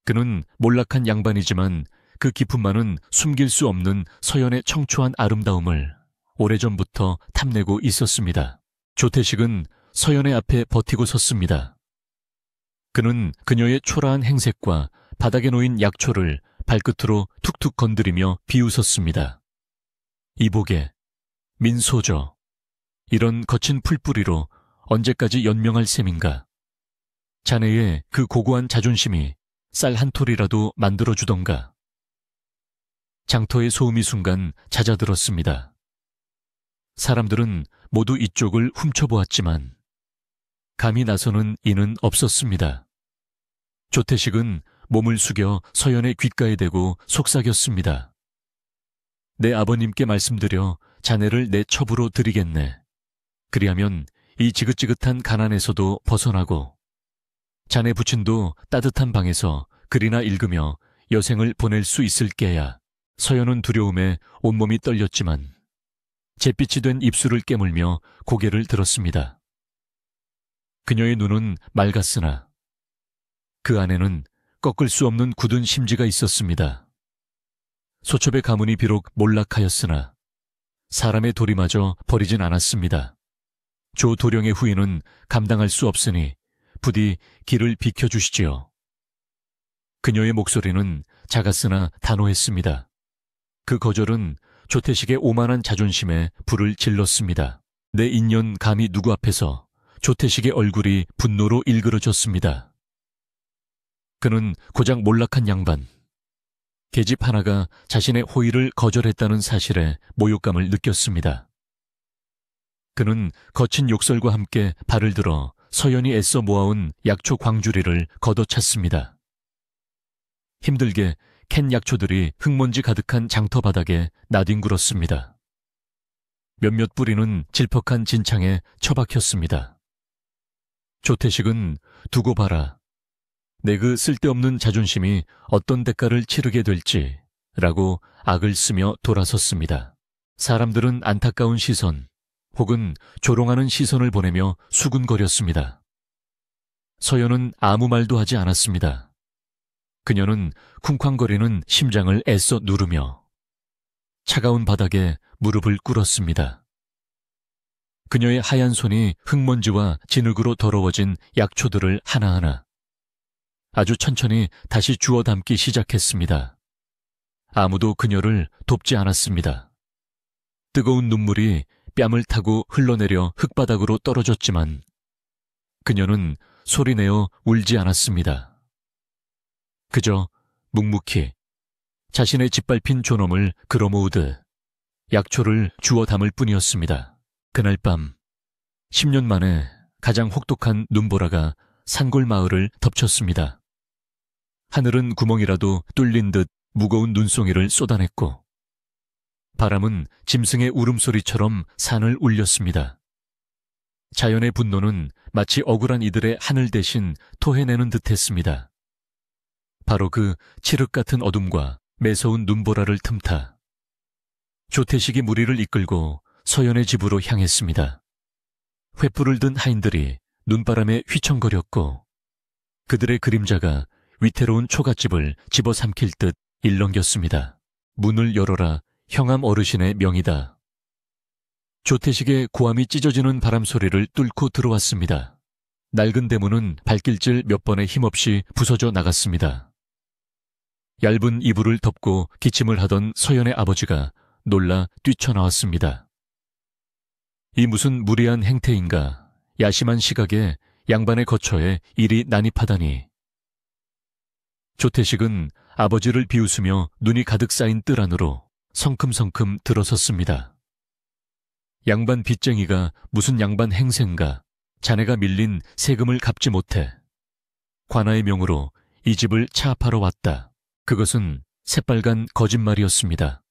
그는 몰락한 양반이지만 그 기품만은 숨길 수 없는 서연의 청초한 아름다움을 오래전부터 탐내고 있었습니다. 조태식은 서연의 앞에 버티고 섰습니다. 그는 그녀의 초라한 행색과 바닥에 놓인 약초를 발끝으로 툭툭 건드리며 비웃었습니다. 이보게, 민소저, 이런 거친 풀뿌리로 언제까지 연명할 셈인가. 자네의 그 고고한 자존심이 쌀 한 톨이라도 만들어주던가. 장터의 소음이 순간 잦아들었습니다. 사람들은 모두 이쪽을 훔쳐보았지만 감히 나서는 이는 없었습니다. 조태식은 몸을 숙여 서연의 귓가에 대고 속삭였습니다. 내 아버님께 말씀드려 자네를 내 첩으로 드리겠네. 그리하면 이 지긋지긋한 가난에서도 벗어나고 자네 부친도 따뜻한 방에서 글이나 읽으며 여생을 보낼 수 있을 게야. 서연은 두려움에 온몸이 떨렸지만 잿빛이 된 입술을 깨물며 고개를 들었습니다. 그녀의 눈은 맑았으나 그 안에는 꺾을 수 없는 굳은 심지가 있었습니다. 소첩의 가문이 비록 몰락하였으나 사람의 도리마저 버리진 않았습니다. 조 도령의 후인은 감당할 수 없으니 부디 길을 비켜주시지요. 그녀의 목소리는 작았으나 단호했습니다. 그 거절은 조태식의 오만한 자존심에 불을 질렀습니다. 내 인연 감히 누구 앞에서 조태식의 얼굴이 분노로 일그러졌습니다. 그는 고작 몰락한 양반, 계집 하나가 자신의 호의를 거절했다는 사실에 모욕감을 느꼈습니다. 그는 거친 욕설과 함께 발을 들어 서연이 애써 모아온 약초 광주리를 걷어찼습니다. 힘들게 캔 약초들이 흙먼지 가득한 장터 바닥에 나뒹굴었습니다. 몇몇 뿌리는 질퍽한 진창에 처박혔습니다. 조태식은 두고 봐라. 내 그 쓸데없는 자존심이 어떤 대가를 치르게 될지 라고 악을 쓰며 돌아섰습니다. 사람들은 안타까운 시선, 혹은 조롱하는 시선을 보내며 수군거렸습니다. 서연은 아무 말도 하지 않았습니다. 그녀는 쿵쾅거리는 심장을 애써 누르며 차가운 바닥에 무릎을 꿇었습니다. 그녀의 하얀 손이 흙먼지와 진흙으로 더러워진 약초들을 하나하나 아주 천천히 다시 주워 담기 시작했습니다. 아무도 그녀를 돕지 않았습니다. 뜨거운 눈물이 뺨을 타고 흘러내려 흙바닥으로 떨어졌지만 그녀는 소리내어 울지 않았습니다. 그저 묵묵히 자신의 짓밟힌 존엄을 끌어모으듯 약초를 주워 담을 뿐이었습니다. 그날 밤 10년 만에 가장 혹독한 눈보라가 산골 마을을 덮쳤습니다. 하늘은 구멍이라도 뚫린 듯 무거운 눈송이를 쏟아냈고 바람은 짐승의 울음소리처럼 산을 울렸습니다. 자연의 분노는 마치 억울한 이들의 하늘 대신 토해내는 듯했습니다. 바로 그 칠흑 같은 어둠과 매서운 눈보라를 틈타 조태식이 무리를 이끌고 서연의 집으로 향했습니다. 횃불을 든 하인들이 눈바람에 휘청거렸고 그들의 그림자가 위태로운 초가집을 집어삼킬 듯 일렁겼습니다. 문을 열어라, 형암 어르신의 명이다. 조태식의 고함이 찢어지는 바람소리를 뚫고 들어왔습니다. 낡은 대문은 발길질 몇 번에 힘없이 부서져 나갔습니다. 얇은 이불을 덮고 기침을 하던 서연의 아버지가 놀라 뛰쳐나왔습니다. 이 무슨 무리한 행태인가, 야심한 시각에 양반의 거처에 일이 난입하다니. 조태식은 아버지를 비웃으며 눈이 가득 쌓인 뜰 안으로 성큼성큼 들어섰습니다. 양반 빚쟁이가 무슨 양반 행세인가, 자네가 밀린 세금을 갚지 못해 관아의 명으로 이 집을 차압하러 왔다. 그것은 새빨간 거짓말이었습니다.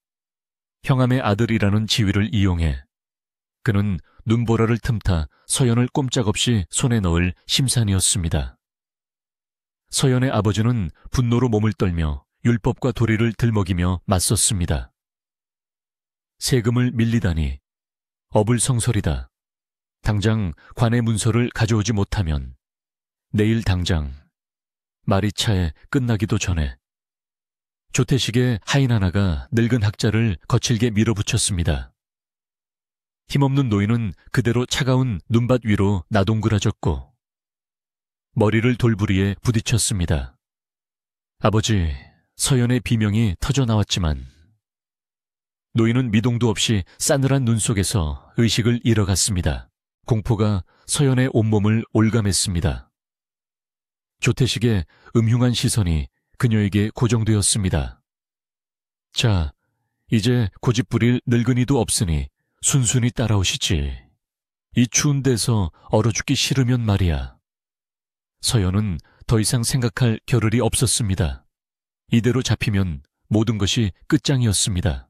형암의 아들이라는 지위를 이용해 그는 눈보라를 틈타 서연을 꼼짝없이 손에 넣을 심산이었습니다. 서연의 아버지는 분노로 몸을 떨며 율법과 도리를 들먹이며 맞섰습니다. 세금을 밀리다니 어불성설이다. 당장 관의 문서를 가져오지 못하면 내일 당장 말이 차에 끝나기도 전에. 조태식의 하인 하나가 늙은 학자를 거칠게 밀어붙였습니다. 힘없는 노인은 그대로 차가운 눈밭 위로 나동그라졌고 머리를 돌부리에 부딪혔습니다. 아버지, 서연의 비명이 터져나왔지만 노인은 미동도 없이 싸늘한 눈 속에서 의식을 잃어갔습니다. 공포가 서연의 온몸을 올감했습니다. 조태식의 음흉한 시선이 그녀에게 고정되었습니다. 자, 이제 고집 부릴 늙은이도 없으니 순순히 따라오시지. 이 추운 데서 얼어 죽기 싫으면 말이야. 서연은 더 이상 생각할 겨를이 없었습니다. 이대로 잡히면 모든 것이 끝장이었습니다.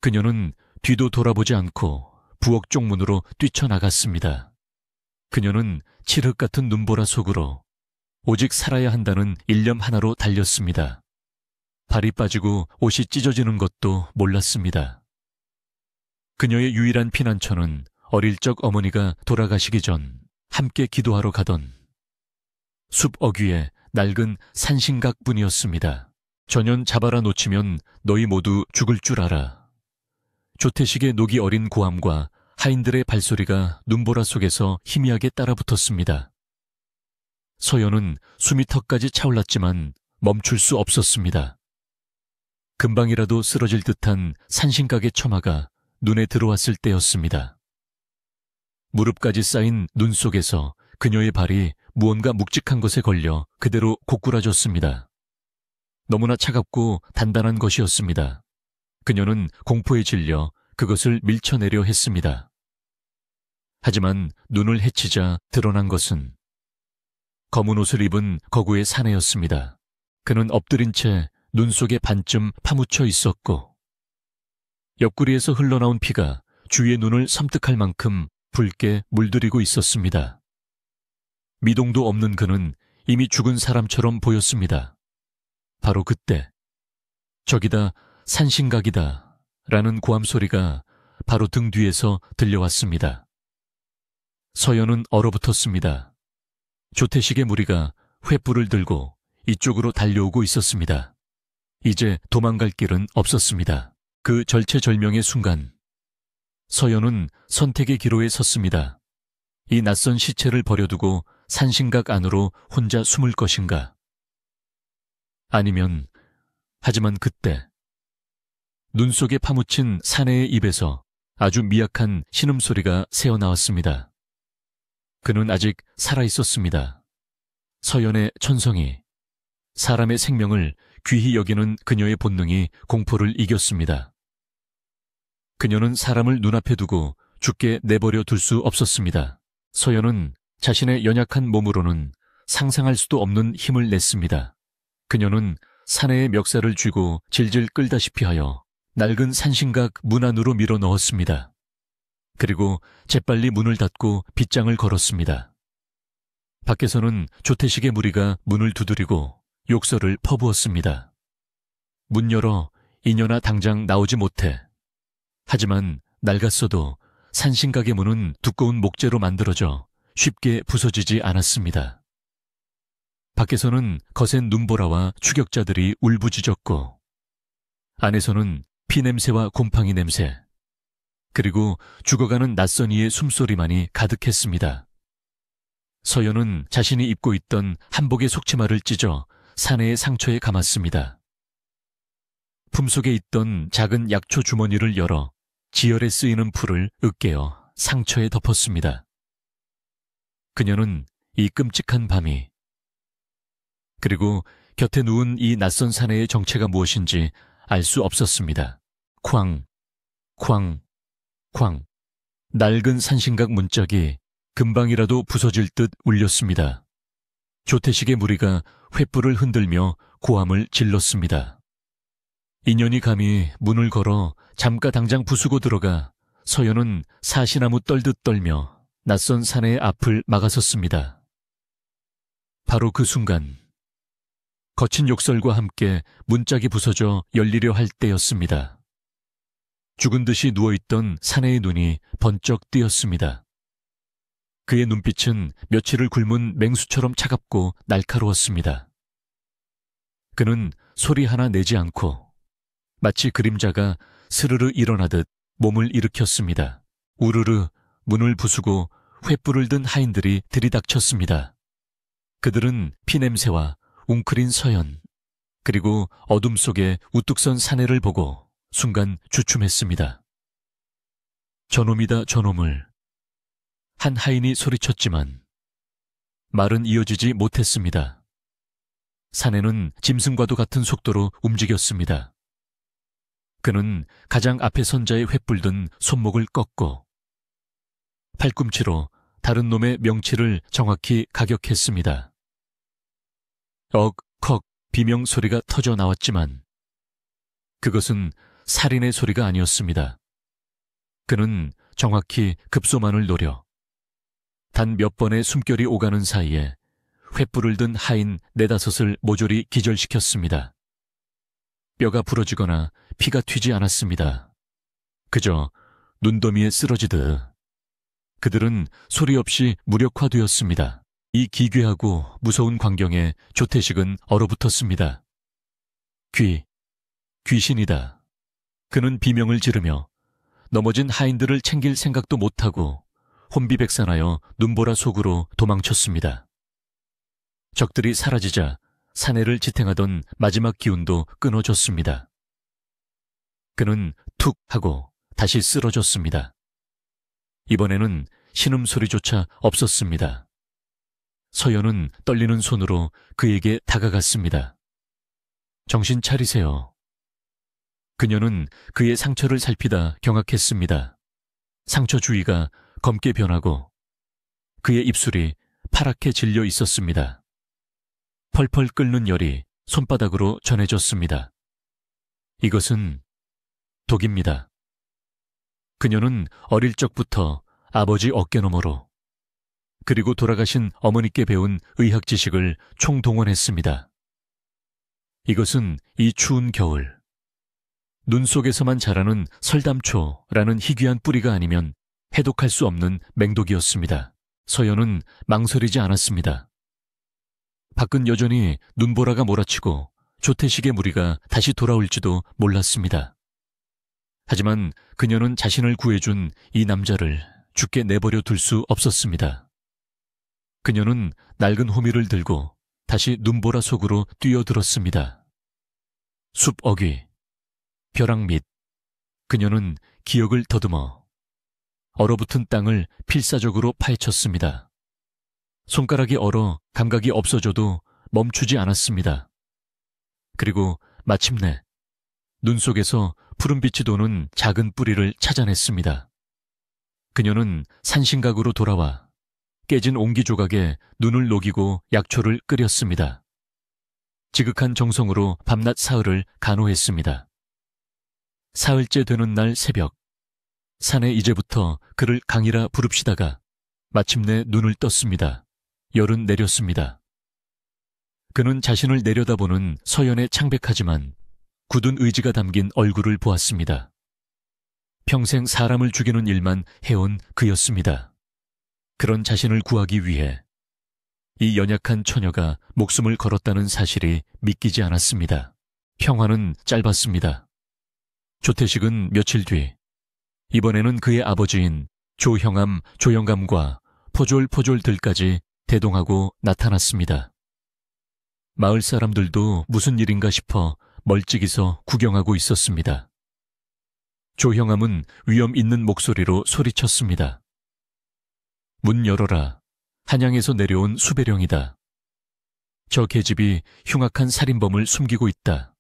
그녀는 뒤도 돌아보지 않고 부엌 쪽문으로 뛰쳐나갔습니다. 그녀는 칠흑 같은 눈보라 속으로 오직 살아야 한다는 일념 하나로 달렸습니다. 발이 빠지고 옷이 찢어지는 것도 몰랐습니다. 그녀의 유일한 피난처는 어릴 적 어머니가 돌아가시기 전 함께 기도하러 가던 숲 어귀의 낡은 산신각뿐이었습니다. 전연 잡아라 놓치면 너희 모두 죽을 줄 알아. 조태식의 녹이 어린 고함과 하인들의 발소리가 눈보라 속에서 희미하게 따라붙었습니다. 서연은 숨이 턱까지 차올랐지만 멈출 수 없었습니다. 금방이라도 쓰러질 듯한 산신각의 처마가 눈에 들어왔을 때였습니다. 무릎까지 쌓인 눈 속에서 그녀의 발이 무언가 묵직한 것에 걸려 그대로 고꾸라졌습니다. 너무나 차갑고 단단한 것이었습니다. 그녀는 공포에 질려 그것을 밀쳐내려 했습니다. 하지만 눈을 헤치자 드러난 것은 검은 옷을 입은 거구의 사내였습니다. 그는 엎드린 채 눈 속에 반쯤 파묻혀 있었고 옆구리에서 흘러나온 피가 주위의 눈을 섬뜩할 만큼 붉게 물들이고 있었습니다. 미동도 없는 그는 이미 죽은 사람처럼 보였습니다. 바로 그때 저기다 산신각이다 라는 고함소리가 바로 등 뒤에서 들려왔습니다. 서연은 얼어붙었습니다. 조태식의 무리가 횃불을 들고 이쪽으로 달려오고 있었습니다. 이제 도망갈 길은 없었습니다. 그 절체절명의 순간 서연은 선택의 기로에 섰습니다. 이 낯선 시체를 버려두고 산신각 안으로 혼자 숨을 것인가? 아니면 하지만 그때 눈 속에 파묻힌 사내의 입에서 아주 미약한 신음소리가 새어나왔습니다. 그는 아직 살아있었습니다. 서연의 천성이, 사람의 생명을 귀히 여기는 그녀의 본능이 공포를 이겼습니다. 그녀는 사람을 눈앞에 두고 죽게 내버려 둘 수 없었습니다. 서연은 자신의 연약한 몸으로는 상상할 수도 없는 힘을 냈습니다. 그녀는 사내의 멱살을 쥐고 질질 끌다시피 하여 낡은 산신각 문 안으로 밀어 넣었습니다. 그리고 재빨리 문을 닫고 빗장을 걸었습니다. 밖에서는 조태식의 무리가 문을 두드리고 욕설을 퍼부었습니다. 문 열어 이년아 당장 나오지 못해. 하지만 낡았어도 산신각의 문은 두꺼운 목재로 만들어져 쉽게 부서지지 않았습니다. 밖에서는 거센 눈보라와 추격자들이 울부짖었고 안에서는 피냄새와 곰팡이 냄새, 그리고 죽어가는 낯선 이의 숨소리만이 가득했습니다. 서연은 자신이 입고 있던 한복의 속치마를 찢어 사내의 상처에 감았습니다. 품속에 있던 작은 약초 주머니를 열어 지혈에 쓰이는 풀을 으깨어 상처에 덮었습니다. 그녀는 이 끔찍한 밤이, 그리고 곁에 누운 이 낯선 사내의 정체가 무엇인지 알 수 없었습니다. 쾅, 쾅, 쾅. 낡은 산신각 문짝이 금방이라도 부서질 듯 울렸습니다. 조태식의 무리가 횃불을 흔들며 고함을 질렀습니다. 인연이 감히 문을 걸어 잠가 당장 부수고 들어가 서연은 사시나무 떨듯 떨며 낯선 사내의 앞을 막아섰습니다. 바로 그 순간 거친 욕설과 함께 문짝이 부서져 열리려 할 때였습니다. 죽은 듯이 누워있던 사내의 눈이 번쩍 뜨였습니다. 그의 눈빛은 며칠을 굶은 맹수처럼 차갑고 날카로웠습니다. 그는 소리 하나 내지 않고 마치 그림자가 스르르 일어나듯 몸을 일으켰습니다. 우르르 문을 부수고 횃불을 든 하인들이 들이닥쳤습니다. 그들은 피냄새와 웅크린 서연, 그리고 어둠 속에 우뚝 선 사내를 보고 순간 주춤했습니다. 저놈이다 저놈을. 한 하인이 소리쳤지만 말은 이어지지 못했습니다. 사내는 짐승과도 같은 속도로 움직였습니다. 그는 가장 앞에 선 자의 횃불 든 손목을 꺾고 팔꿈치로 다른 놈의 명치를 정확히 가격했습니다. 억, 비명 소리가 터져 나왔지만 그것은 살인의 소리가 아니었습니다. 그는 정확히 급소만을 노려 단 몇 번의 숨결이 오가는 사이에 횃불을 든 하인 네다섯을 모조리 기절시켰습니다. 뼈가 부러지거나 피가 튀지 않았습니다. 그저 눈더미에 쓰러지듯 그들은 소리 없이 무력화되었습니다. 이 기괴하고 무서운 광경에 조태식은 얼어붙었습니다. 귀신이다. 그는 비명을 지르며 넘어진 하인들을 챙길 생각도 못하고 혼비백산하여 눈보라 속으로 도망쳤습니다. 적들이 사라지자 사내를 지탱하던 마지막 기운도 끊어졌습니다. 그는 툭 하고 다시 쓰러졌습니다. 이번에는 신음소리조차 없었습니다. 서연은 떨리는 손으로 그에게 다가갔습니다. 정신 차리세요. 그녀는 그의 상처를 살피다 경악했습니다. 상처 주위가 검게 변하고 그의 입술이 파랗게 질려 있었습니다. 펄펄 끓는 열이 손바닥으로 전해졌습니다. 이것은 독입니다. 그녀는 어릴 적부터 아버지 어깨너머로 그리고 돌아가신 어머니께 배운 의학 지식을 총동원했습니다. 이것은 이 추운 겨울 눈 속에서만 자라는 설담초라는 희귀한 뿌리가 아니면 해독할 수 없는 맹독이었습니다. 서연은 망설이지 않았습니다. 밖은 여전히 눈보라가 몰아치고 조태식의 무리가 다시 돌아올지도 몰랐습니다. 하지만 그녀는 자신을 구해준 이 남자를 죽게 내버려 둘 수 없었습니다. 그녀는 낡은 호미를 들고 다시 눈보라 속으로 뛰어들었습니다. 숲 어귀, 벼랑 밑, 그녀는 기억을 더듬어 얼어붙은 땅을 필사적으로 파헤쳤습니다. 손가락이 얼어 감각이 없어져도 멈추지 않았습니다. 그리고 마침내 눈 속에서 푸른빛이 도는 작은 뿌리를 찾아냈습니다. 그녀는 산신각으로 돌아와 깨진 옹기 조각에 눈을 녹이고 약초를 끓였습니다. 지극한 정성으로 밤낮 사흘을 간호했습니다. 사흘째 되는 날 새벽, 산에 이제부터 그를 강이라 부릅시다가 마침내 눈을 떴습니다. 열은 내렸습니다. 그는 자신을 내려다보는 서연의 창백하지만 굳은 의지가 담긴 얼굴을 보았습니다. 평생 사람을 죽이는 일만 해온 그였습니다. 그런 자신을 구하기 위해 이 연약한 처녀가 목숨을 걸었다는 사실이 믿기지 않았습니다. 평화는 짧았습니다. 조태식은 며칠 뒤 이번에는 그의 아버지인 조형암, 조영감과 포졸들까지 대동하고 나타났습니다. 마을 사람들도 무슨 일인가 싶어 멀찍이서 구경하고 있었습니다. 조형암은 위험 있는 목소리로 소리쳤습니다. 문 열어라. 한양에서 내려온 수배령이다. 저 계집이 흉악한 살인범을 숨기고 있다.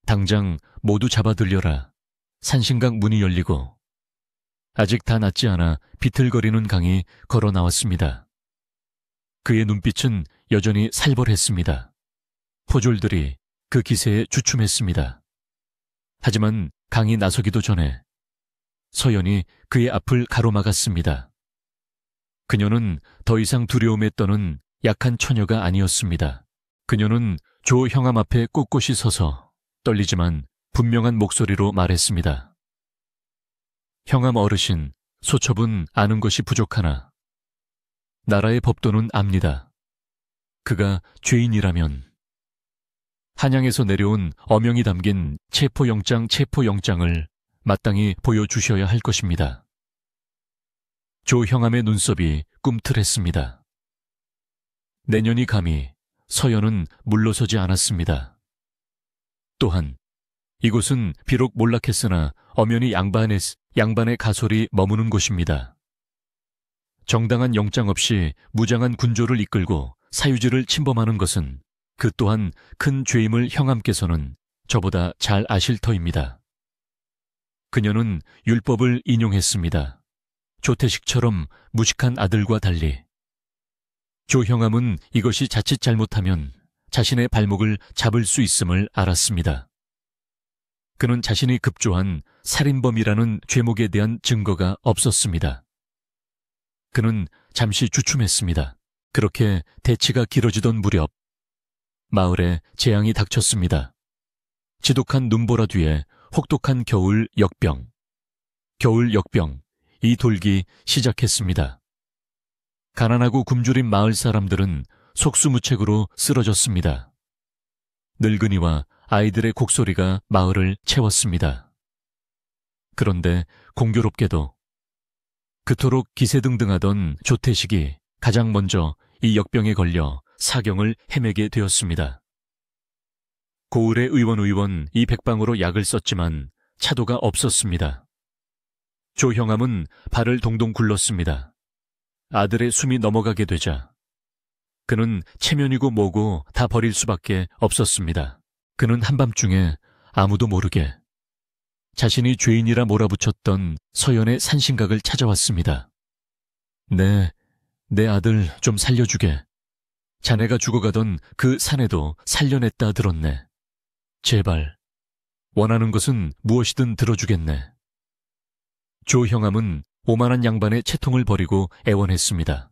당장 모두 잡아들여라. 산신각 문이 열리고 아직 다 낮지 않아 비틀거리는 강이 걸어 나왔습니다. 그의 눈빛은 여전히 살벌했습니다. 포졸들이 그 기세에 주춤했습니다. 하지만 강이 나서기도 전에 서연이 그의 앞을 가로막았습니다. 그녀는 더 이상 두려움에 떠는 약한 처녀가 아니었습니다. 그녀는 조 형암 앞에 꼿꼿이 서서 떨리지만 분명한 목소리로 말했습니다. 형암 어르신, 소첩은 아는 것이 부족하나 나라의 법도는 압니다. 그가 죄인이라면 한양에서 내려온 어명이 담긴 체포영장을 마땅히 보여주셔야 할 것입니다. 조형암의 눈썹이 꿈틀했습니다. 내년이 감히 서연은 물러서지 않았습니다. 또한 이곳은 비록 몰락했으나 엄연히 양반의 가솔이 머무는 곳입니다. 정당한 영장 없이 무장한 군조를 이끌고 사유지를 침범하는 것은 그 또한 큰 죄임을 형암께서는 저보다 잘 아실 터입니다. 그녀는 율법을 인용했습니다. 조태식처럼 무식한 아들과 달리 조형암은 이것이 자칫 잘못하면 자신의 발목을 잡을 수 있음을 알았습니다. 그는 자신이 급조한 살인범이라는 죄목에 대한 증거가 없었습니다. 그는 잠시 주춤했습니다. 그렇게 대치가 길어지던 무렵 마을에 재앙이 닥쳤습니다. 지독한 눈보라 뒤에 혹독한 겨울 역병, 이 돌기 시작했습니다. 가난하고 굶주린 마을 사람들은 속수무책으로 쓰러졌습니다. 늙은이와 아이들의 곡소리가 마을을 채웠습니다. 그런데 공교롭게도 그토록 기세등등하던 조태식이 가장 먼저 이 역병에 걸려 사경을 헤매게 되었습니다. 고을의 의원 이 백방으로 약을 썼지만 차도가 없었습니다. 조형암은 발을 동동 굴렀습니다. 아들의 숨이 넘어가게 되자 그는 체면이고 뭐고 다 버릴 수밖에 없었습니다. 그는 한밤중에 아무도 모르게 자신이 죄인이라 몰아붙였던 서연의 산신각을 찾아왔습니다. 내 아들 좀 살려주게. 자네가 죽어가던 그 산에도 살려냈다 들었네. 제발 원하는 것은 무엇이든 들어주겠네. 조형암은 오만한 양반의 채통을 버리고 애원했습니다.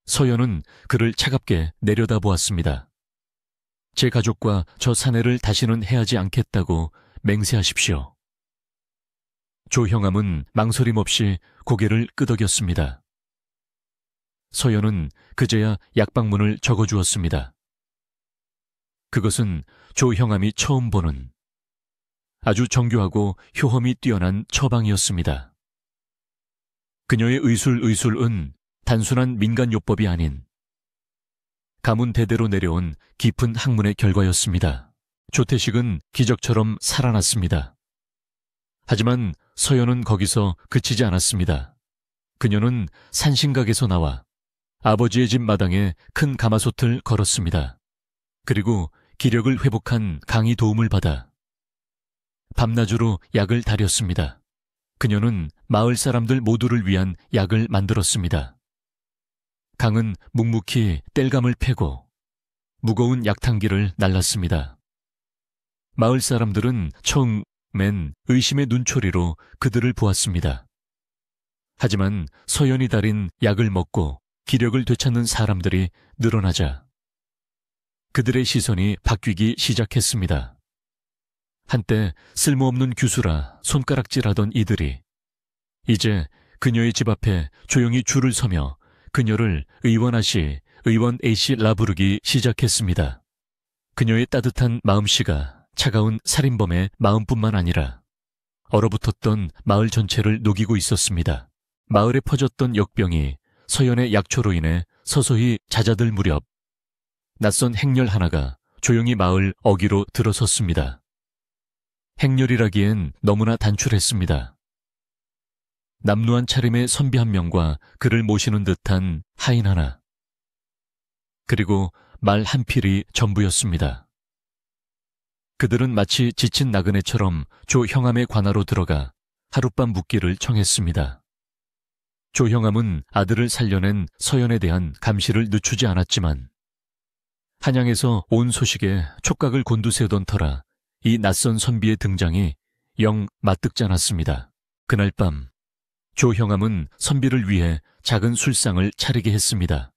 서연은 그를 차갑게 내려다보았습니다. 제 가족과 저 사내를 다시는 해하지 않겠다고 맹세하십시오. 조형암은 망설임 없이 고개를 끄덕였습니다. 서연은 그제야 약방문을 적어주었습니다. 그것은 조형암이 처음 보는 아주 정교하고 효험이 뛰어난 처방이었습니다. 그녀의 의술은 단순한 민간요법이 아닌 가문 대대로 내려온 깊은 학문의 결과였습니다. 조태식은 기적처럼 살아났습니다. 하지만 서연은 거기서 그치지 않았습니다. 그녀는 산신각에서 나와 아버지의 집 마당에 큰 가마솥을 걸었습니다. 그리고 기력을 회복한 강의 도움을 받아 밤낮으로 약을 다렸습니다. 그녀는 마을 사람들 모두를 위한 약을 만들었습니다. 강은 묵묵히 땔감을 패고 무거운 약탕기를 날랐습니다. 마을 사람들은 처음엔 의심의 눈초리로 그들을 보았습니다. 하지만 서연이 달인 약을 먹고 기력을 되찾는 사람들이 늘어나자 그들의 시선이 바뀌기 시작했습니다. 한때 쓸모없는 규수라 손가락질하던 이들이 이제 그녀의 집 앞에 조용히 줄을 서며 그녀를 의원 아씨, 의원 A씨라 부르기 시작했습니다. 그녀의 따뜻한 마음씨가 차가운 살인범의 마음뿐만 아니라 얼어붙었던 마을 전체를 녹이고 있었습니다. 마을에 퍼졌던 역병이 서연의 약초로 인해 서서히 잦아들 무렵 낯선 행렬 하나가 조용히 마을 어귀로 들어섰습니다. 행렬이라기엔 너무나 단출했습니다. 남루한 차림의 선비 한 명과 그를 모시는 듯한 하인 하나, 그리고 말 한 필이 전부였습니다. 그들은 마치 지친 나그네처럼 조형암의 관하로 들어가 하룻밤 묵기를 청했습니다. 조형암은 아들을 살려낸 서연에 대한 감시를 늦추지 않았지만 한양에서 온 소식에 촉각을 곤두세우던 터라 이 낯선 선비의 등장이 영 맞득지 않았습니다. 그날 밤 조형암은 선비를 위해 작은 술상을 차리게 했습니다.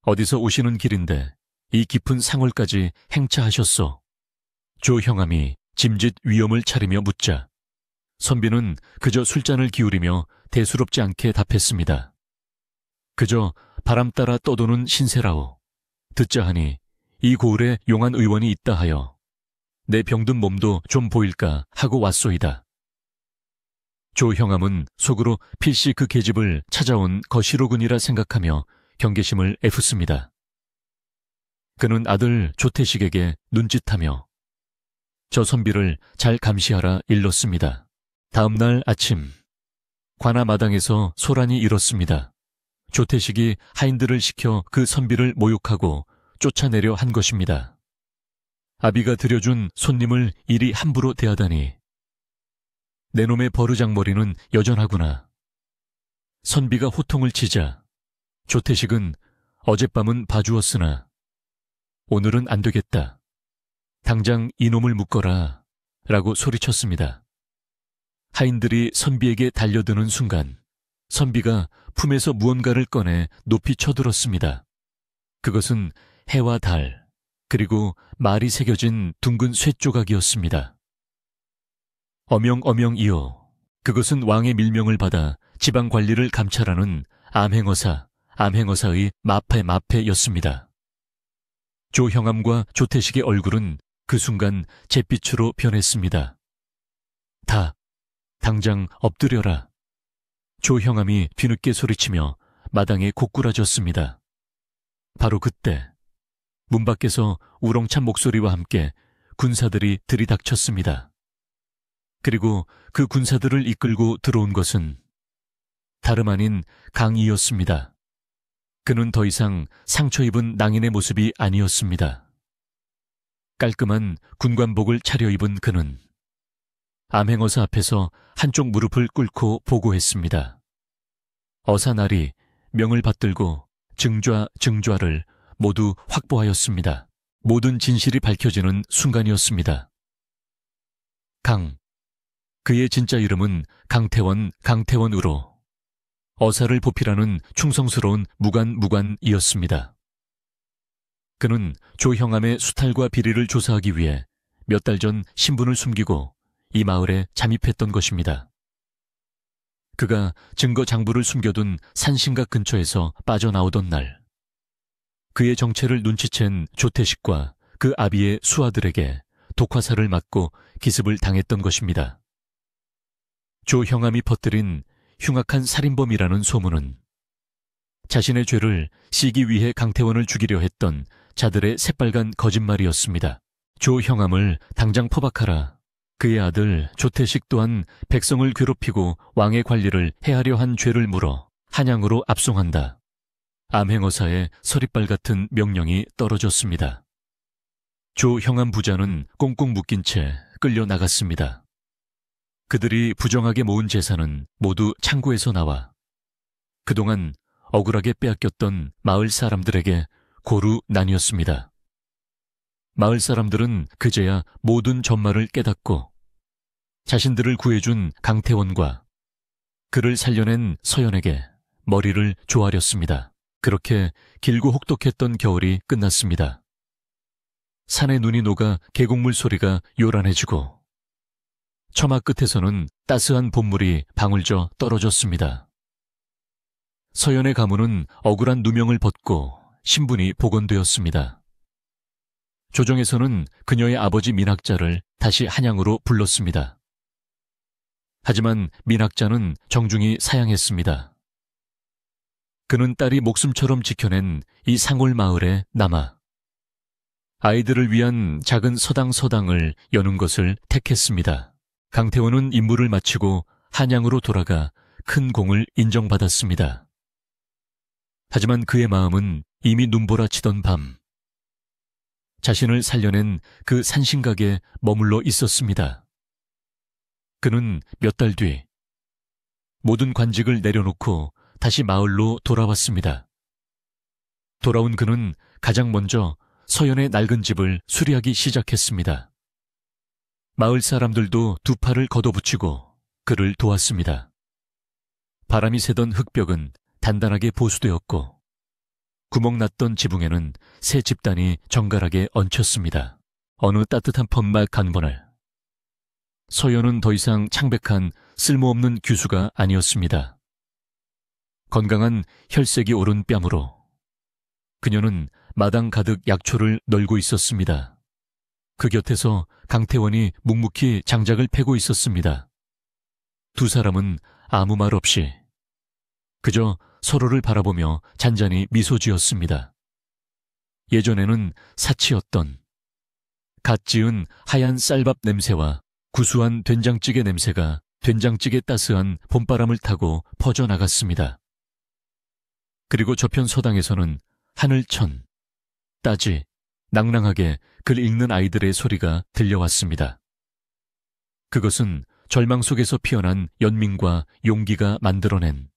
어디서 오시는 길인데 이 깊은 상월까지 행차하셨소? 조형암이 짐짓 위엄을 차리며 묻자 선비는 그저 술잔을 기울이며 대수롭지 않게 답했습니다. 그저 바람 따라 떠도는 신세라오. 듣자 하니 이 고을에 용한 의원이 있다 하여 내 병든 몸도 좀 보일까 하고 왔소이다. 조형암은 속으로 필시 그 계집을 찾아온 거시로군이라 생각하며 경계심을 애썼습니다. 그는 아들 조태식에게 눈짓하며 저 선비를 잘 감시하라 일렀습니다. 다음 날 아침 관아 마당에서 소란이 일었습니다. 조태식이 하인들을 시켜 그 선비를 모욕하고 쫓아내려 한 것입니다. 아비가 들여준 손님을 이리 함부로 대하다니 내 놈의 버르장머리는 여전하구나. 선비가 호통을 치자 조태식은 어젯밤은 봐주었으나 오늘은 안 되겠다. 당장 이놈을 묶어라 라고 소리쳤습니다. 하인들이 선비에게 달려드는 순간 선비가 품에서 무언가를 꺼내 높이 쳐들었습니다. 그것은 해와 달 그리고 말이 새겨진 둥근 쇠조각이었습니다. 어명어명이요. 그것은 왕의 밀명을 받아 지방 관리를 감찰하는 암행어사의 마패였습니다. 조형암과 조태식의 얼굴은 그 순간 잿빛으로 변했습니다. 당장 엎드려라. 조형암이 뒤늦게 소리치며 마당에 고꾸라졌습니다. 바로 그때 문 밖에서 우렁찬 목소리와 함께 군사들이 들이닥쳤습니다. 그리고 그 군사들을 이끌고 들어온 것은 다름 아닌 강이었습니다. 그는 더 이상 상처 입은 낭인의 모습이 아니었습니다. 깔끔한 군관복을 차려입은 그는 암행어사 앞에서 한쪽 무릎을 꿇고 보고했습니다. 어사날이 명을 받들고 증좌를 모두 확보하였습니다. 모든 진실이 밝혀지는 순간이었습니다. 그의 진짜 이름은 강태원으로 어사를 보필하는 충성스러운 무관이었습니다. 그는 조형암의 수탈과 비리를 조사하기 위해 몇 달 전 신분을 숨기고 이 마을에 잠입했던 것입니다. 그가 증거 장부를 숨겨둔 산신각 근처에서 빠져나오던 날, 그의 정체를 눈치챈 조태식과 그 아비의 수하들에게 독화살을 맞고 기습을 당했던 것입니다. 조 형암이 퍼뜨린 흉악한 살인범이라는 소문은 자신의 죄를 씻기 위해 강태원을 죽이려 했던 자들의 새빨간 거짓말이었습니다. 조 형암을 당장 포박하라. 그의 아들 조태식 또한 백성을 괴롭히고 왕의 관리를 해하려 한 죄를 물어 한양으로 압송한다. 암행어사의 서리빨 같은 명령이 떨어졌습니다. 조 형암 부자는 꽁꽁 묶인 채 끌려 나갔습니다. 그들이 부정하게 모은 재산은 모두 창고에서 나와 그동안 억울하게 빼앗겼던 마을 사람들에게 고루 나뉘었습니다. 마을 사람들은 그제야 모든 전말을 깨닫고 자신들을 구해준 강태원과 그를 살려낸 서연에게 머리를 조아렸습니다. 그렇게 길고 혹독했던 겨울이 끝났습니다. 산의 눈이 녹아 계곡물 소리가 요란해지고 처마 끝에서는 따스한 봄물이 방울져 떨어졌습니다. 서연의 가문은 억울한 누명을 벗고 신분이 복원되었습니다. 조정에서는 그녀의 아버지 민학자를 다시 한양으로 불렀습니다. 하지만 민학자는 정중히 사양했습니다. 그는 딸이 목숨처럼 지켜낸 이 상골 마을에 남아 아이들을 위한 작은 서당을 여는 것을 택했습니다. 강태원은 임무를 마치고 한양으로 돌아가 큰 공을 인정받았습니다. 하지만 그의 마음은 이미 눈보라치던 밤, 자신을 살려낸 그 산신각에 머물러 있었습니다. 그는 몇 달 뒤 모든 관직을 내려놓고 다시 마을로 돌아왔습니다. 돌아온 그는 가장 먼저 서연의 낡은 집을 수리하기 시작했습니다. 마을 사람들도 두 팔을 걷어붙이고 그를 도왔습니다. 바람이 새던 흙벽은 단단하게 보수되었고 구멍났던 지붕에는 새 집단이 정갈하게 얹혔습니다. 어느 따뜻한 펌막 간번을 서연은 더 이상 창백한 쓸모없는 규수가 아니었습니다. 건강한 혈색이 오른 뺨으로 그녀는 마당 가득 약초를 널고 있었습니다. 그 곁에서 강태원이 묵묵히 장작을 패고 있었습니다. 두 사람은 아무 말 없이 그저 서로를 바라보며 잔잔히 미소 지었습니다. 예전에는 사치였던 갓 지은 하얀 쌀밥 냄새와 구수한 된장찌개 냄새가 된장찌개 따스한 봄바람을 타고 퍼져나갔습니다. 그리고 저편 서당에서는 하늘천, 따지, 낭랑하게 글 읽는 아이들의 소리가 들려왔습니다. 그것은 절망 속에서 피어난 연민과 용기가 만들어낸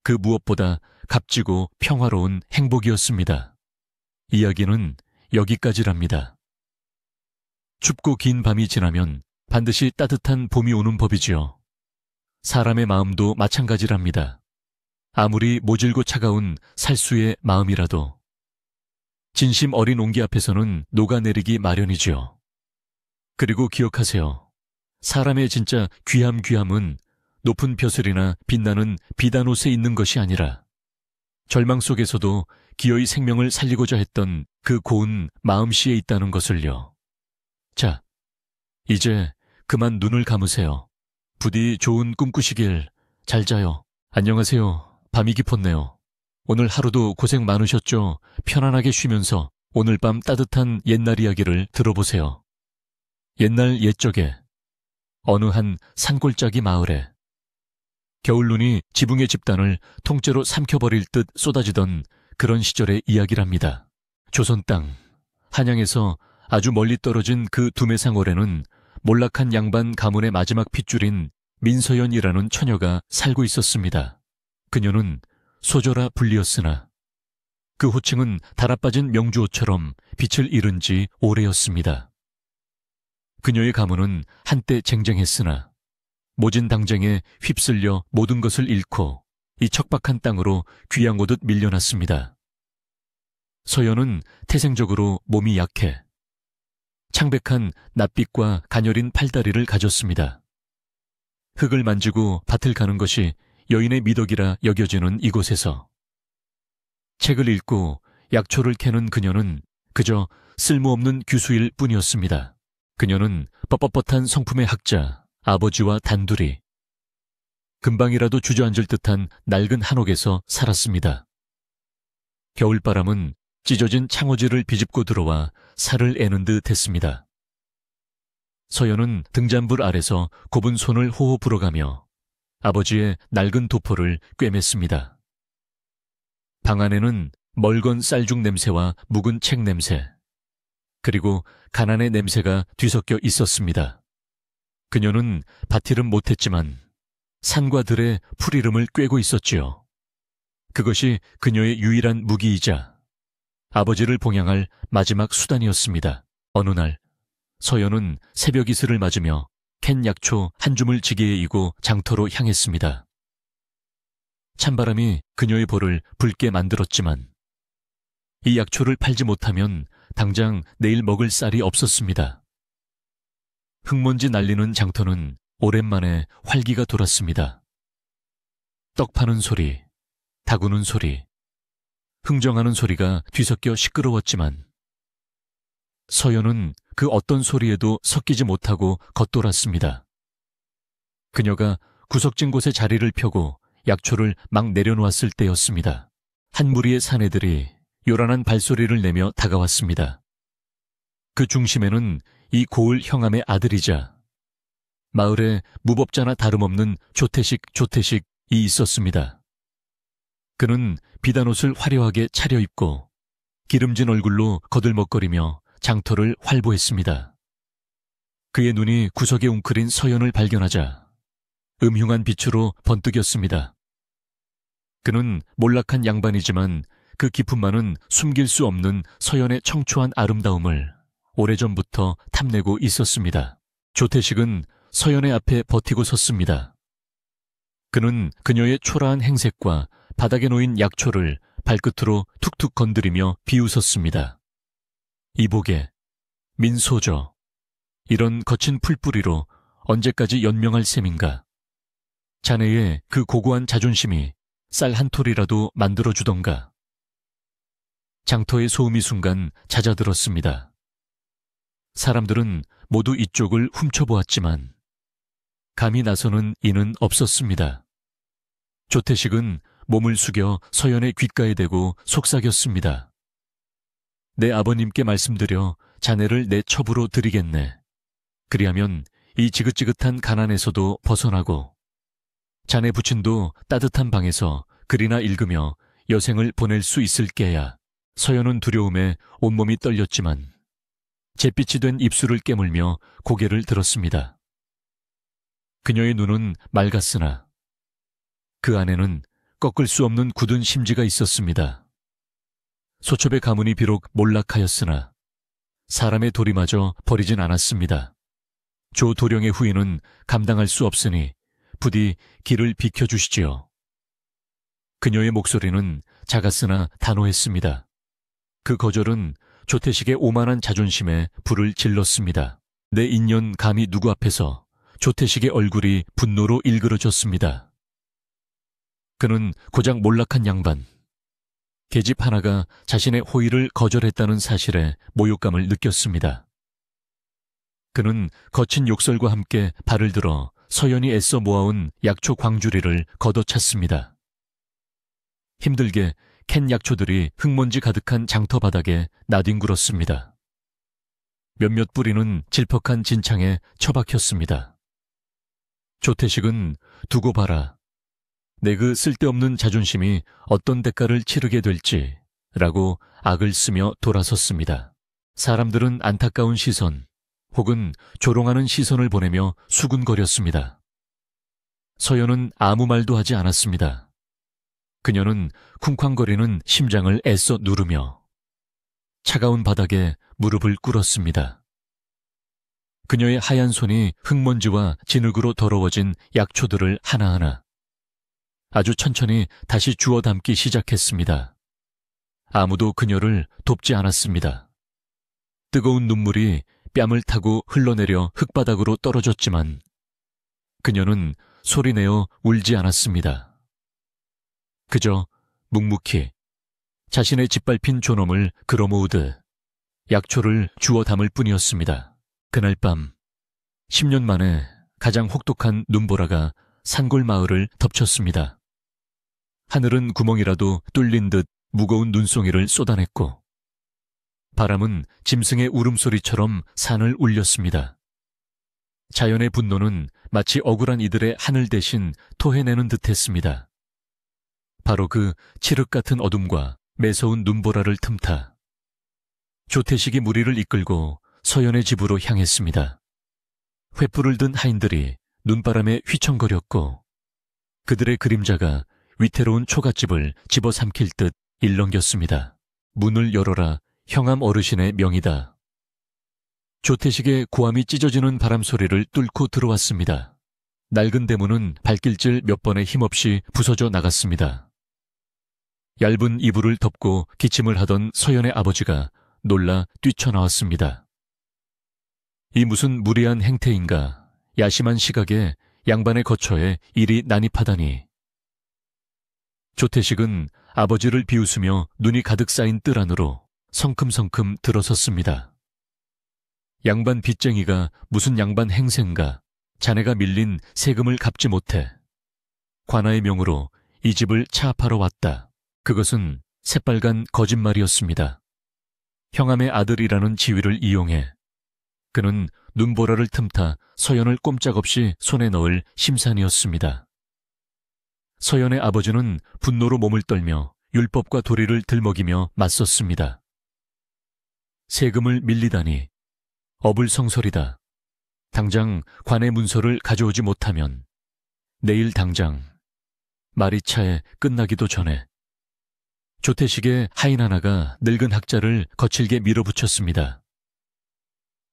그 무엇보다 값지고 평화로운 행복이었습니다. 이야기는 여기까지랍니다. 춥고 긴 밤이 지나면 반드시 따뜻한 봄이 오는 법이지요. 사람의 마음도 마찬가지랍니다. 아무리 모질고 차가운 살수의 마음이라도 진심 어린 온기 앞에서는 녹아내리기 마련이지요. 그리고 기억하세요. 사람의 진짜 귀함은 높은 벼슬이나 빛나는 비단옷에 있는 것이 아니라 절망 속에서도 기어이 생명을 살리고자 했던 그 고운 마음씨에 있다는 것을요. 자, 이제 그만 눈을 감으세요. 부디 좋은 꿈 꾸시길. 잘 자요. 안녕하세요. 밤이 깊었네요. 오늘 하루도 고생 많으셨죠? 편안하게 쉬면서 오늘 밤 따뜻한 옛날 이야기를 들어보세요. 옛날 옛적에 어느 한 산골짜기 마을에 겨울눈이 지붕의 집단을 통째로 삼켜버릴 듯 쏟아지던 그런 시절의 이야기랍니다. 조선 땅, 한양에서 아주 멀리 떨어진 그 두매상월에는 몰락한 양반 가문의 마지막 핏줄인 민서연이라는 처녀가 살고 있었습니다. 그녀는 소저라 불리었으나 그 호칭은 달아빠진 명주옷처럼 빛을 잃은 지 오래였습니다. 그녀의 가문은 한때 쟁쟁했으나 모진 당쟁에 휩쓸려 모든 것을 잃고 이 척박한 땅으로 귀양 오듯 밀려났습니다. 서연은 태생적으로 몸이 약해 창백한 낯빛과 가녀린 팔다리를 가졌습니다. 흙을 만지고 밭을 가는 것이 여인의 미덕이라 여겨지는 이곳에서 책을 읽고 약초를 캐는 그녀는 그저 쓸모없는 규수일 뿐이었습니다. 그녀는 뻣뻣한 성품의 학자, 아버지와 단둘이 금방이라도 주저앉을 듯한 낡은 한옥에서 살았습니다. 겨울바람은 찢어진 창호지를 비집고 들어와 살을 애는 듯 했습니다. 서연은 등잔불 아래서 곱은 손을 호호 불어가며 아버지의 낡은 도포를 꿰맸습니다. 방 안에는 멀건 쌀죽 냄새와 묵은 책 냄새, 그리고 가난의 냄새가 뒤섞여 있었습니다. 그녀는 밭일은 못했지만 산과 들의 풀이름을 꿰고 있었지요. 그것이 그녀의 유일한 무기이자 아버지를 봉양할 마지막 수단이었습니다. 어느 날 서연은 새벽 이슬을 맞으며 캔 약초 한 줌을 지게에 이고 장터로 향했습니다. 찬바람이 그녀의 볼을 붉게 만들었지만 이 약초를 팔지 못하면 당장 내일 먹을 쌀이 없었습니다. 흙먼지 날리는 장터는 오랜만에 활기가 돌았습니다. 떡 파는 소리, 다구는 소리, 흥정하는 소리가 뒤섞여 시끄러웠지만 서연은 그 어떤 소리에도 섞이지 못하고 겉돌았습니다. 그녀가 구석진 곳에 자리를 펴고 약초를 막 내려놓았을 때였습니다. 한 무리의 사내들이 요란한 발소리를 내며 다가왔습니다. 그 중심에는 이 고을 형암의 아들이자 마을에 무법자나 다름없는 조태식이 있었습니다. 그는 비단옷을 화려하게 차려입고 기름진 얼굴로 거들먹거리며 장터를 활보했습니다. 그의 눈이 구석에 웅크린 서연을 발견하자 음흉한 빛으로 번뜩였습니다. 그는 몰락한 양반이지만 그 기품만은 숨길 수 없는 서연의 청초한 아름다움을 오래전부터 탐내고 있었습니다. 조태식은 서연의 앞에 버티고 섰습니다. 그는 그녀의 초라한 행색과 바닥에 놓인 약초를 발끝으로 툭툭 건드리며 비웃었습니다. 이보게, 민소저, 이런 거친 풀뿌리로 언제까지 연명할 셈인가. 자네의 그 고고한 자존심이 쌀 한 톨이라도 만들어주던가. 장터의 소음이 순간 잦아들었습니다. 사람들은 모두 이쪽을 훔쳐보았지만 감히 나서는 이는 없었습니다. 조태식은 몸을 숙여 서연의 귓가에 대고 속삭였습니다. 내 아버님께 말씀드려 자네를 내 첩으로 드리겠네. 그리하면 이 지긋지긋한 가난에서도 벗어나고 자네 부친도 따뜻한 방에서 글이나 읽으며 여생을 보낼 수 있을 게야. 서연은 두려움에 온몸이 떨렸지만 잿빛이 된 입술을 깨물며 고개를 들었습니다. 그녀의 눈은 맑았으나 그 안에는 꺾을 수 없는 굳은 심지가 있었습니다. 소첩의 가문이 비록 몰락하였으나 사람의 도리마저 버리진 않았습니다. 조 도령의 후인은 감당할 수 없으니 부디 길을 비켜주시지요. 그녀의 목소리는 작았으나 단호했습니다. 그 거절은 조태식의 오만한 자존심에 불을 질렀습니다. 내 인연 감히 누구 앞에서 조태식의 얼굴이 분노로 일그러졌습니다. 그는 고작 몰락한 양반, 계집 하나가 자신의 호의를 거절했다는 사실에 모욕감을 느꼈습니다. 그는 거친 욕설과 함께 발을 들어 서연이 애써 모아온 약초 광주리를 걷어찼습니다. 힘들게 캔 약초들이 흙먼지 가득한 장터 바닥에 나뒹굴었습니다. 몇몇 뿌리는 질퍽한 진창에 처박혔습니다. 조태식은 두고 봐라. 내 그 쓸데없는 자존심이 어떤 대가를 치르게 될지 라고 악을 쓰며 돌아섰습니다. 사람들은 안타까운 시선 혹은 조롱하는 시선을 보내며 수군거렸습니다. 서연은 아무 말도 하지 않았습니다. 그녀는 쿵쾅거리는 심장을 애써 누르며 차가운 바닥에 무릎을 꿇었습니다. 그녀의 하얀 손이 흙먼지와 진흙으로 더러워진 약초들을 하나하나 아주 천천히 다시 주워 담기 시작했습니다. 아무도 그녀를 돕지 않았습니다. 뜨거운 눈물이 뺨을 타고 흘러내려 흙바닥으로 떨어졌지만 그녀는 소리내어 울지 않았습니다. 그저 묵묵히 자신의 짓밟힌 존엄을 끌어모으듯 약초를 주워 담을 뿐이었습니다. 그날 밤 10년 만에 가장 혹독한 눈보라가 산골 마을을 덮쳤습니다. 하늘은 구멍이라도 뚫린 듯 무거운 눈송이를 쏟아냈고 바람은 짐승의 울음소리처럼 산을 울렸습니다. 자연의 분노는 마치 억울한 이들의 하늘 대신 토해내는 듯했습니다. 바로 그 칠흑 같은 어둠과 매서운 눈보라를 틈타 조태식이 무리를 이끌고 서연의 집으로 향했습니다. 횃불을 든 하인들이 눈바람에 휘청거렸고 그들의 그림자가 위태로운 초가집을 집어삼킬 듯 일렁겼습니다. 문을 열어라, 형암 어르신의 명이다. 조태식의 고함이 찢어지는 바람소리를 뚫고 들어왔습니다. 낡은 대문은 발길질 몇 번에 힘없이 부서져 나갔습니다. 얇은 이불을 덮고 기침을 하던 서연의 아버지가 놀라 뛰쳐나왔습니다. 이 무슨 무리한 행태인가, 야심한 시각에 양반의 거처에 일이 난입하다니. 조태식은 아버지를 비웃으며 눈이 가득 쌓인 뜰 안으로 성큼성큼 들어섰습니다. 양반 빚쟁이가 무슨 양반 행세인가, 자네가 밀린 세금을 갚지 못해 관아의 명으로 이 집을 차압하러 왔다. 그것은 새빨간 거짓말이었습니다. 형암의 아들이라는 지위를 이용해 그는 눈보라를 틈타 서연을 꼼짝없이 손에 넣을 심산이었습니다. 서연의 아버지는 분노로 몸을 떨며 율법과 도리를 들먹이며 맞섰습니다. 세금을 밀리다니, 어불성설이다. 당장 관의 문서를 가져오지 못하면 내일 당장, 말이 차에 끝나기도 전에. 조태식의 하인 하나가 늙은 학자를 거칠게 밀어붙였습니다.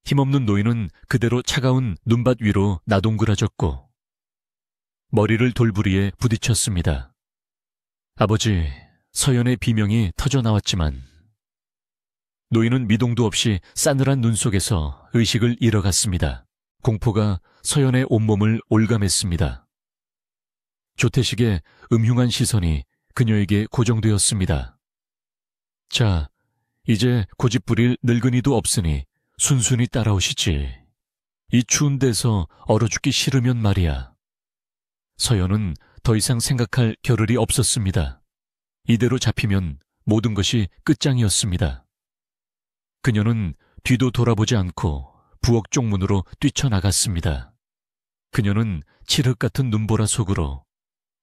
힘없는 노인은 그대로 차가운 눈밭 위로 나동그라졌고 머리를 돌부리에 부딪혔습니다. 아버지, 서연의 비명이 터져나왔지만 노인은 미동도 없이 싸늘한 눈 속에서 의식을 잃어갔습니다. 공포가 서연의 온몸을 올감했습니다. 조태식의 음흉한 시선이 그녀에게 고정되었습니다. 자, 이제 고집부릴 늙은이도 없으니 순순히 따라오시지. 이 추운 데서 얼어 죽기 싫으면 말이야. 서연은 더 이상 생각할 겨를이 없었습니다. 이대로 잡히면 모든 것이 끝장이었습니다. 그녀는 뒤도 돌아보지 않고 부엌 쪽문으로 뛰쳐나갔습니다. 그녀는 칠흑 같은 눈보라 속으로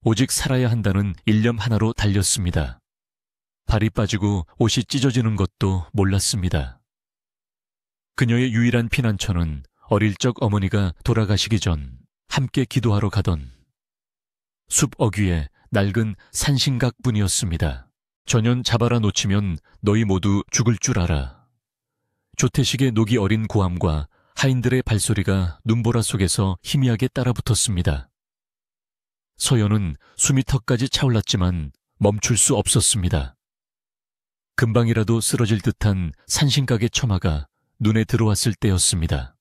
오직 살아야 한다는 일념 하나로 달렸습니다. 발이 빠지고 옷이 찢어지는 것도 몰랐습니다. 그녀의 유일한 피난처는 어릴 적 어머니가 돌아가시기 전 함께 기도하러 가던 숲 어귀의 낡은 산신각뿐이었습니다. 전연 잡아라 놓치면 너희 모두 죽을 줄 알아. 조태식의 녹이 어린 고함과 하인들의 발소리가 눈보라 속에서 희미하게 따라붙었습니다. 서연은 숨이 턱까지 차올랐지만 멈출 수 없었습니다. 금방이라도 쓰러질 듯한 산신각의 처마가 눈에 들어왔을 때였습니다.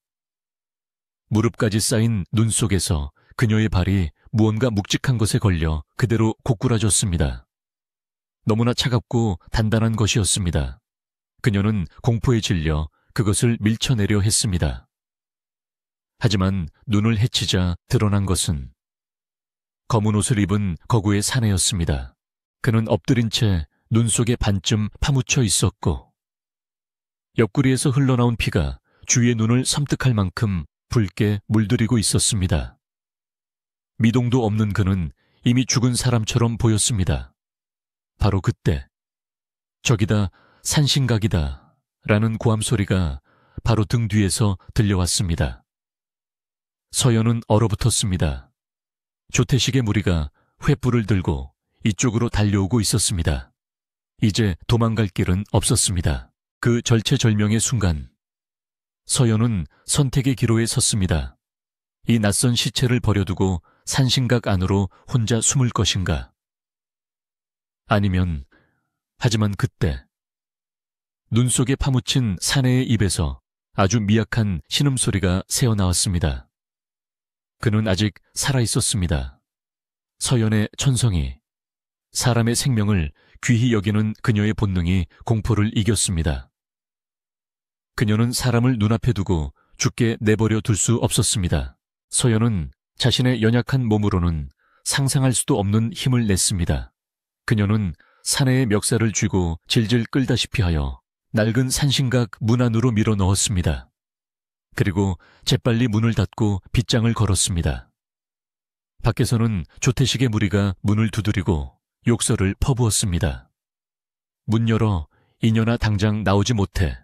무릎까지 쌓인 눈 속에서 그녀의 발이 무언가 묵직한 것에 걸려 그대로 고꾸라졌습니다. 너무나 차갑고 단단한 것이었습니다. 그녀는 공포에 질려 그것을 밀쳐내려 했습니다. 하지만 눈을 헤치자 드러난 것은 검은 옷을 입은 거구의 사내였습니다. 그는 엎드린 채 눈 속에 반쯤 파묻혀 있었고 옆구리에서 흘러나온 피가 주위의 눈을 섬뜩할 만큼 붉게 물들이고 있었습니다. 미동도 없는 그는 이미 죽은 사람처럼 보였습니다. 바로 그때 저기다 산신각이다 라는 고함 소리가 바로 등 뒤에서 들려왔습니다. 서연은 얼어붙었습니다. 조태식의 무리가 횃불을 들고 이쪽으로 달려오고 있었습니다. 이제 도망갈 길은 없었습니다. 그 절체절명의 순간 서연은 선택의 기로에 섰습니다. 이 낯선 시체를 버려두고 산신각 안으로 혼자 숨을 것인가? 아니면, 하지만 그때 눈 속에 파묻힌 사내의 입에서 아주 미약한 신음소리가 새어나왔습니다. 그는 아직 살아있었습니다. 서연의 천성이, 사람의 생명을 귀히 여기는 그녀의 본능이 공포를 이겼습니다. 그녀는 사람을 눈앞에 두고 죽게 내버려 둘 수 없었습니다. 서연은 자신의 연약한 몸으로는 상상할 수도 없는 힘을 냈습니다. 그녀는 사내의 멱살을 쥐고 질질 끌다시피 하여 낡은 산신각 문 안으로 밀어 넣었습니다. 그리고 재빨리 문을 닫고 빗장을 걸었습니다. 밖에서는 조태식의 무리가 문을 두드리고 욕설을 퍼부었습니다. 문 열어 이년아 당장 나오지 못해.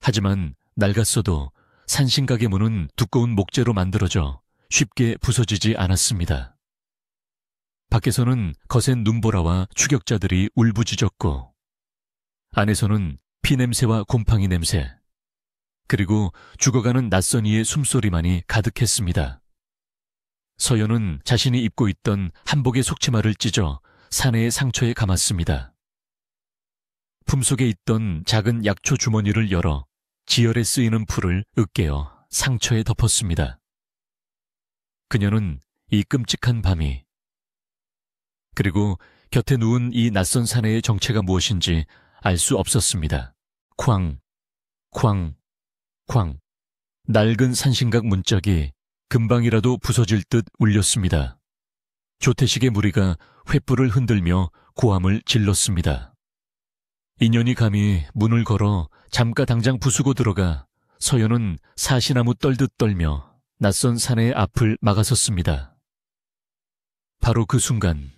하지만 낡았어도 산신각의 문은 두꺼운 목재로 만들어져 쉽게 부서지지 않았습니다. 밖에서는 거센 눈보라와 추격자들이 울부짖었고, 안에서는 피냄새와 곰팡이 냄새, 그리고 죽어가는 낯선 이의 숨소리만이 가득했습니다. 서연은 자신이 입고 있던 한복의 속치마를 찢어 사내의 상처에 감았습니다. 품속에 있던 작은 약초 주머니를 열어 지혈에 쓰이는 풀을 으깨어 상처에 덮었습니다. 그녀는 이 끔찍한 밤이, 그리고 곁에 누운 이 낯선 사내의 정체가 무엇인지 알 수 없었습니다. 쾅, 쾅, 쾅. 낡은 산신각 문짝이 금방이라도 부서질 듯 울렸습니다. 조태식의 무리가 횃불을 흔들며 고함을 질렀습니다. 인연이 감히 문을 걸어 잠가 당장 부수고 들어가 서연은 사시나무 떨듯 떨며 낯선 사내의 앞을 막아섰습니다. 바로 그 순간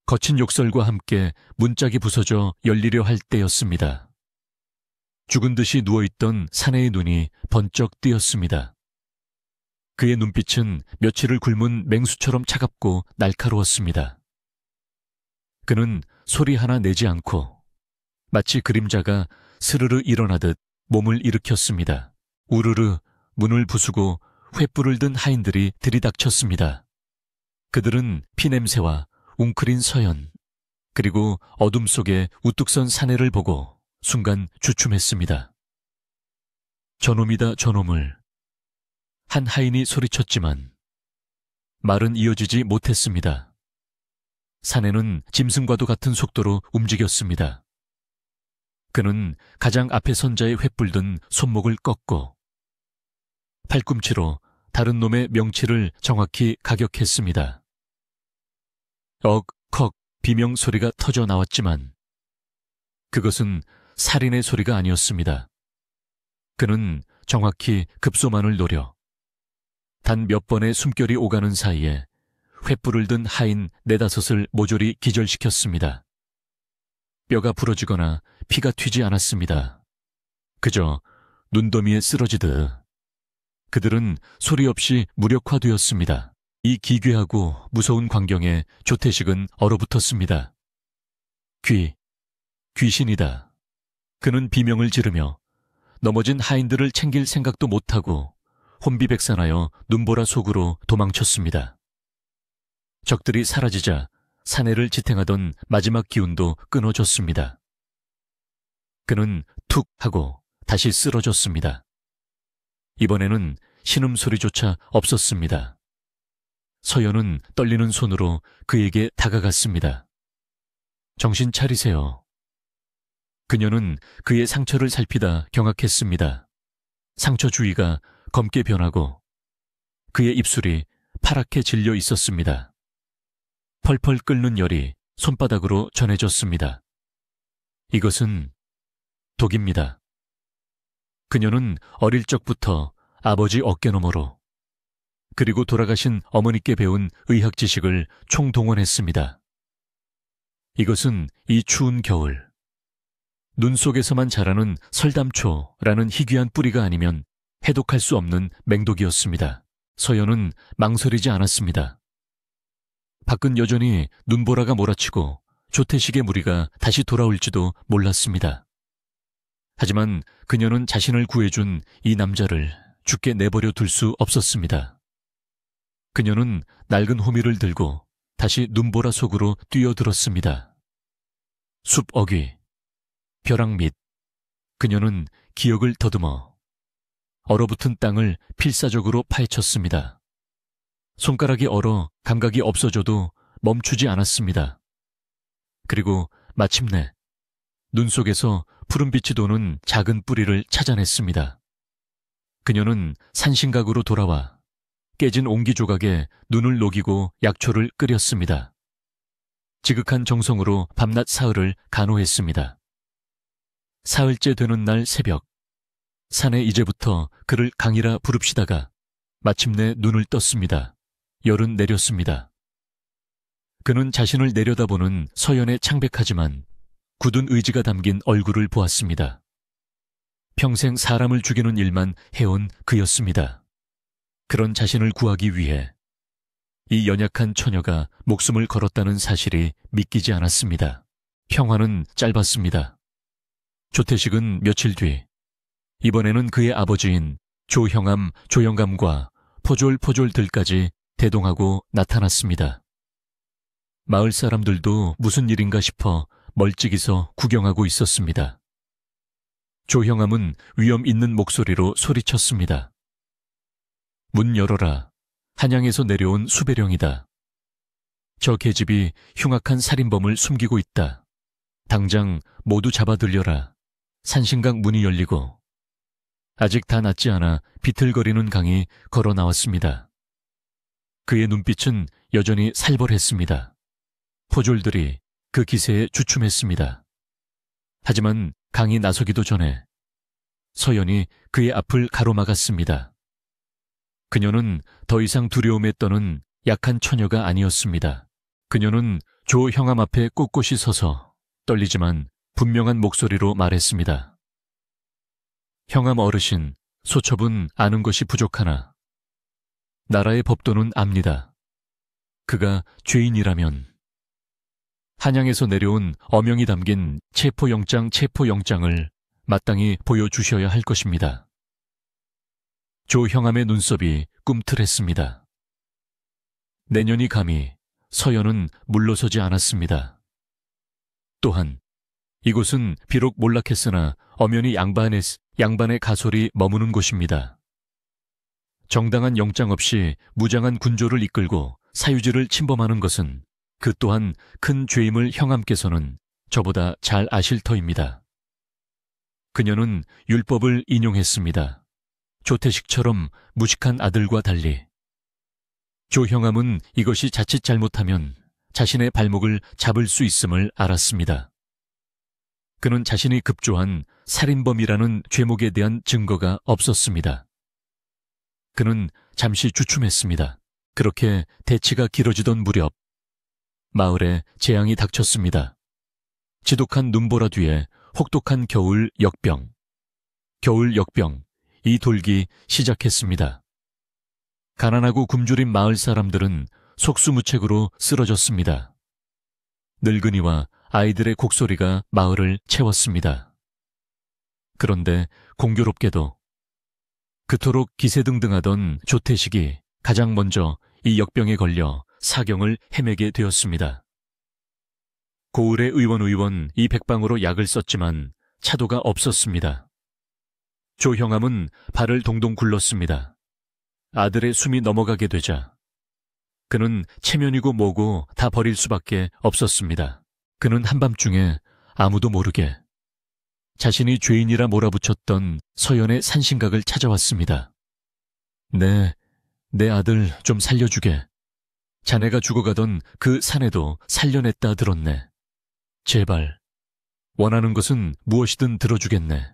거친 욕설과 함께 문짝이 부서져 열리려 할 때였습니다. 죽은 듯이 누워있던 사내의 눈이 번쩍 뜨였습니다. 그의 눈빛은 며칠을 굶은 맹수처럼 차갑고 날카로웠습니다. 그는 소리 하나 내지 않고 마치 그림자가 스르르 일어나듯 몸을 일으켰습니다. 우르르 문을 부수고 횃불을 든 하인들이 들이닥쳤습니다. 그들은 피냄새와 웅크린 서연, 그리고 어둠 속에 우뚝 선 사내를 보고 순간 주춤했습니다. 저놈이다, 저놈을. 한 하인이 소리쳤지만 말은 이어지지 못했습니다. 사내는 짐승과도 같은 속도로 움직였습니다. 그는 가장 앞에 선 자의 횃불 든 손목을 꺾고 팔꿈치로 다른 놈의 명치를 정확히 가격했습니다. 억, 비명 소리가 터져 나왔지만 그것은 살인의 소리가 아니었습니다. 그는 정확히 급소만을 노려 단 몇 번의 숨결이 오가는 사이에 횃불을 든 하인 네다섯을 모조리 기절시켰습니다. 뼈가 부러지거나 피가 튀지 않았습니다. 그저 눈더미에 쓰러지듯 그들은 소리 없이 무력화되었습니다. 이 기괴하고 무서운 광경에 조태식은 얼어붙었습니다. 귀신이다. 그는 비명을 지르며 넘어진 하인들을 챙길 생각도 못하고 혼비백산하여 눈보라 속으로 도망쳤습니다. 적들이 사라지자 사내를 지탱하던 마지막 기운도 끊어졌습니다. 그는 툭 하고 다시 쓰러졌습니다. 이번에는 신음소리조차 없었습니다. 서연은 떨리는 손으로 그에게 다가갔습니다. 정신 차리세요. 그녀는 그의 상처를 살피다 경악했습니다. 상처 주위가 검게 변하고 그의 입술이 파랗게 질려 있었습니다. 펄펄 끓는 열이 손바닥으로 전해졌습니다. 이것은 독입니다. 그녀는 어릴 적부터 아버지 어깨너머로 그리고 돌아가신 어머니께 배운 의학 지식을 총동원했습니다. 이것은 이 추운 겨울 눈 속에서만 자라는 설담초라는 희귀한 뿌리가 아니면 해독할 수 없는 맹독이었습니다. 서연은 망설이지 않았습니다. 밖은 여전히 눈보라가 몰아치고 조태식의 무리가 다시 돌아올지도 몰랐습니다. 하지만 그녀는 자신을 구해준 이 남자를 죽게 내버려 둘 수 없었습니다. 그녀는 낡은 호미를 들고 다시 눈보라 속으로 뛰어들었습니다. 숲 어귀, 벼랑 밑, 그녀는 기억을 더듬어 얼어붙은 땅을 필사적으로 파헤쳤습니다. 손가락이 얼어 감각이 없어져도 멈추지 않았습니다. 그리고 마침내 눈 속에서 푸른빛이 도는 작은 뿌리를 찾아냈습니다. 그녀는 산신각으로 돌아와 깨진 옹기 조각에 눈을 녹이고 약초를 끓였습니다. 지극한 정성으로 밤낮 사흘을 간호했습니다. 사흘째 되는 날 새벽, 산에 이제부터 그를 강이라 부릅시다가 마침내 눈을 떴습니다. 열은 내렸습니다. 그는 자신을 내려다보는 서연의 창백하지만 굳은 의지가 담긴 얼굴을 보았습니다. 평생 사람을 죽이는 일만 해온 그였습니다. 그런 자신을 구하기 위해 이 연약한 처녀가 목숨을 걸었다는 사실이 믿기지 않았습니다. 평화는 짧았습니다. 조태식은 며칠 뒤 이번에는 그의 아버지인 조형암, 조영감과 포졸들까지 대동하고 나타났습니다. 마을 사람들도 무슨 일인가 싶어 멀찍이서 구경하고 있었습니다. 조형암은 위험 있는 목소리로 소리쳤습니다. 문 열어라. 한양에서 내려온 수배령이다. 저 계집이 흉악한 살인범을 숨기고 있다. 당장 모두 잡아들여라. 산신각 문이 열리고 아직 다 낫지 않아 비틀거리는 강이 걸어 나왔습니다. 그의 눈빛은 여전히 살벌했습니다. 포졸들이 그 기세에 주춤했습니다. 하지만 강이 나서기도 전에 서연이 그의 앞을 가로막았습니다. 그녀는 더 이상 두려움에 떠는 약한 처녀가 아니었습니다. 그녀는 조형암 앞에 꼿꼿이 서서 떨리지만 분명한 목소리로 말했습니다. 형암 어르신, 소첩은 아는 것이 부족하나 나라의 법도는 압니다. 그가 죄인이라면 한양에서 내려온 어명이 담긴 체포영장을 마땅히 보여주셔야 할 것입니다. 조형암의 눈썹이 꿈틀했습니다. 내년이 감히 서연은 물러서지 않았습니다. 또한 이곳은 비록 몰락했으나 엄연히 양반의 가솔이 머무는 곳입니다. 정당한 영장 없이 무장한 군조를 이끌고 사유지를 침범하는 것은 그 또한 큰 죄임을 형암께서는 저보다 잘 아실 터입니다. 그녀는 율법을 인용했습니다. 조태식처럼 무식한 아들과 달리 조형암은 이것이 자칫 잘못하면 자신의 발목을 잡을 수 있음을 알았습니다. 그는 자신이 급조한 살인범이라는 죄목에 대한 증거가 없었습니다. 그는 잠시 주춤했습니다. 그렇게 대치가 길어지던 무렵 마을에 재앙이 닥쳤습니다. 지독한 눈보라 뒤에 혹독한 겨울 역병, 이 돌기 시작했습니다. 가난하고 굶주린 마을 사람들은 속수무책으로 쓰러졌습니다. 늙은이와 아이들의 곡소리가 마을을 채웠습니다. 그런데 공교롭게도 그토록 기세등등하던 조태식이 가장 먼저 이 역병에 걸려 사경을 헤매게 되었습니다. 고을의 의원 이 백방으로 약을 썼지만 차도가 없었습니다. 조형암은 발을 동동 굴렀습니다. 아들의 숨이 넘어가게 되자 그는 체면이고 뭐고 다 버릴 수밖에 없었습니다. 그는 한밤중에 아무도 모르게 자신이 죄인이라 몰아붙였던 서연의 산신각을 찾아왔습니다. 내 아들 좀 살려주게. 자네가 죽어가던 그 산에도 살려냈다 들었네. 제발 원하는 것은 무엇이든 들어주겠네.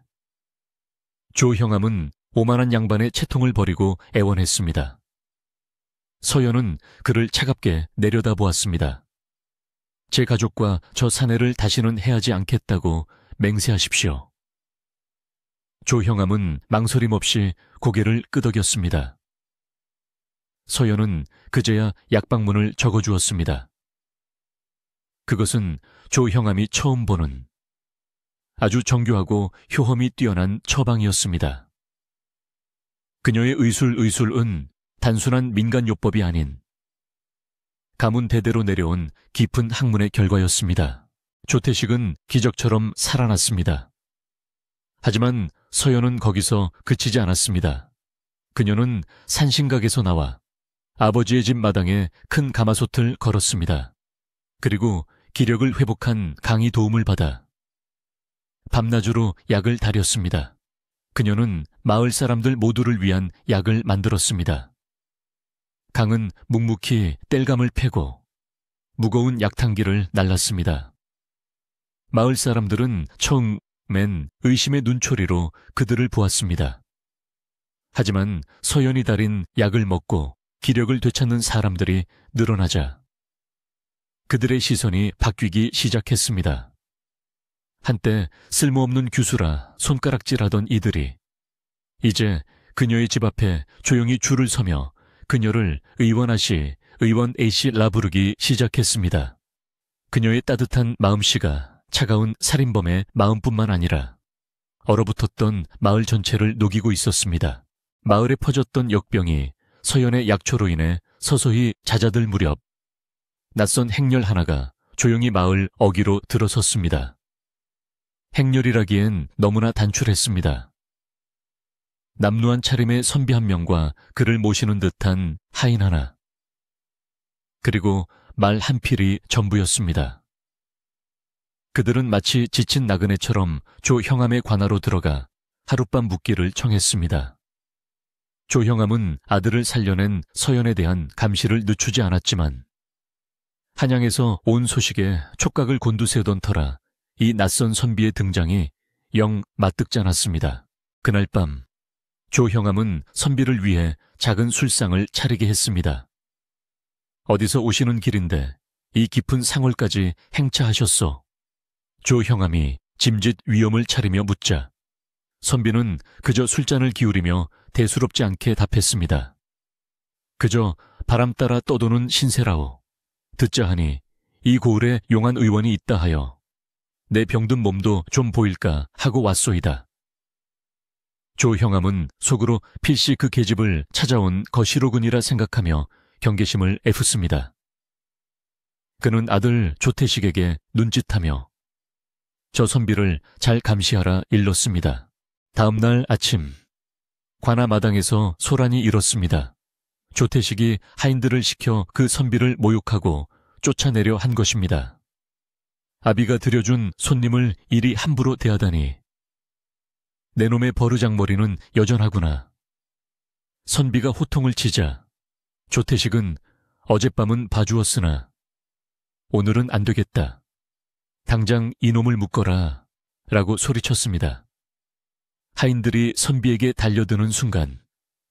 조형암은 오만한 양반의 채통을 버리고 애원했습니다. 서연은 그를 차갑게 내려다보았습니다. 제 가족과 저 사내를 다시는 해하지 않겠다고 맹세하십시오. 조형암은 망설임 없이 고개를 끄덕였습니다. 서연은 그제야 약방문을 적어주었습니다. 그것은 조형암이 처음 보는 아주 정교하고 효험이 뛰어난 처방이었습니다. 그녀의 의술은 단순한 민간요법이 아닌 가문 대대로 내려온 깊은 학문의 결과였습니다. 조태식은 기적처럼 살아났습니다. 하지만 서연은 거기서 그치지 않았습니다. 그녀는 산신각에서 나와 아버지의 집 마당에 큰 가마솥을 걸었습니다. 그리고 기력을 회복한 강의 도움을 받아 밤낮으로 약을 다렸습니다. 그녀는 마을 사람들 모두를 위한 약을 만들었습니다. 강은 묵묵히 땔감을 패고 무거운 약탕기를 날랐습니다. 마을 사람들은 처음엔 의심의 눈초리로 그들을 보았습니다. 하지만 서연이 달인 약을 먹고 기력을 되찾는 사람들이 늘어나자 그들의 시선이 바뀌기 시작했습니다. 한때 쓸모없는 규수라 손가락질하던 이들이 이제 그녀의 집 앞에 조용히 줄을 서며 그녀를 의원 아씨, 의원 A씨라 부르기 시작했습니다. 그녀의 따뜻한 마음씨가 차가운 살인범의 마음뿐만 아니라 얼어붙었던 마을 전체를 녹이고 있었습니다. 마을에 퍼졌던 역병이 서연의 약초로 인해 서서히 잦아들 무렵 낯선 행렬 하나가 조용히 마을 어귀로 들어섰습니다. 행렬이라기엔 너무나 단출했습니다. 남루한 차림의 선비 한 명과 그를 모시는 듯한 하인 하나, 그리고 말 한 필이 전부였습니다. 그들은 마치 지친 나그네처럼 조 형암의 관하로 들어가 하룻밤 묵기를 청했습니다. 조 형암은 아들을 살려낸 서연에 대한 감시를 늦추지 않았지만 한양에서 온 소식에 촉각을 곤두세우던 터라 이 낯선 선비의 등장이 영 맞득지 않았습니다. 그날 밤 조 형암은 선비를 위해 작은 술상을 차리게 했습니다. 어디서 오시는 길인데 이 깊은 상월까지 행차하셨소? 조 형암이 짐짓 위엄을 차리며 묻자 선비는 그저 술잔을 기울이며 대수롭지 않게 답했습니다. 그저 바람 따라 떠도는 신세라오. 듣자 하니 이 고을에 용한 의원이 있다 하여 내 병든 몸도 좀 보일까 하고 왔소이다. 조 형암은 속으로 필시 그 계집을 찾아온 거시로군이라 생각하며 경계심을 애썼습니다. 그는 아들 조태식에게 눈짓하며 저 선비를 잘 감시하라 일렀습니다. 다음 날 아침 관아 마당에서 소란이 일었습니다. 조태식이 하인들을 시켜 그 선비를 모욕하고 쫓아내려 한 것입니다. 아비가 들여준 손님을 이리 함부로 대하다니 내 놈의 버르장머리는 여전하구나. 선비가 호통을 치자 조태식은 어젯밤은 봐주었으나 오늘은 안 되겠다. 당장 이놈을 묶어라 라고 소리쳤습니다. 하인들이 선비에게 달려드는 순간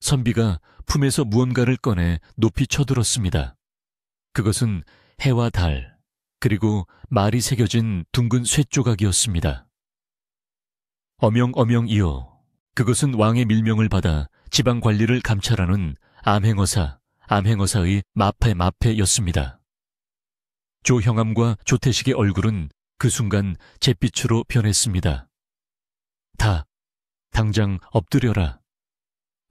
선비가 품에서 무언가를 꺼내 높이 쳐들었습니다. 그것은 해와 달 그리고 말이 새겨진 둥근 쇠조각이었습니다. 어명어명이요. 그것은 왕의 밀명을 받아 지방관리를 감찰하는 암행어사의 마패였습니다. 조 형암과 조태식의 얼굴은 그 순간 잿빛으로 변했습니다. 당장 엎드려라.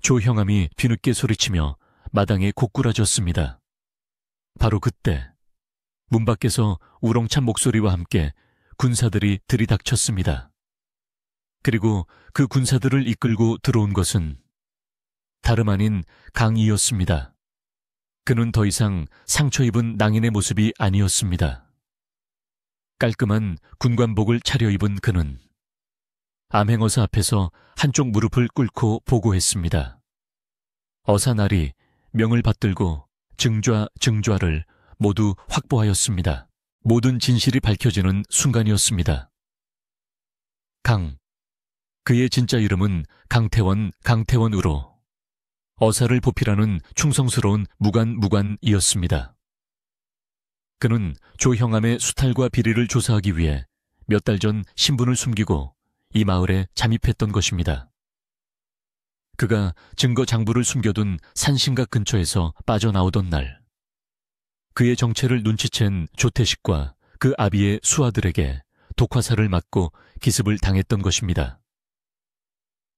조 형암이 뒤늦게 소리치며 마당에 고꾸라졌습니다. 바로 그때 문 밖에서 우렁찬 목소리와 함께 군사들이 들이닥쳤습니다. 그리고 그 군사들을 이끌고 들어온 것은 다름 아닌 강이었습니다. 그는 더 이상 상처 입은 낭인의 모습이 아니었습니다. 깔끔한 군관복을 차려입은 그는 암행어사 앞에서 한쪽 무릎을 꿇고 보고했습니다. 어사날이 명을 받들고 증좌를 모두 확보하였습니다. 모든 진실이 밝혀지는 순간이었습니다. 그의 진짜 이름은 강태원으로 어사를 보필하는 충성스러운 무관이었습니다. 그는 조 형암의 수탈과 비리를 조사하기 위해 몇 달 전 신분을 숨기고 이 마을에 잠입했던 것입니다. 그가 증거 장부를 숨겨둔 산신각 근처에서 빠져나오던 날 그의 정체를 눈치챈 조태식과 그 아비의 수하들에게 독화살을 맞고 기습을 당했던 것입니다.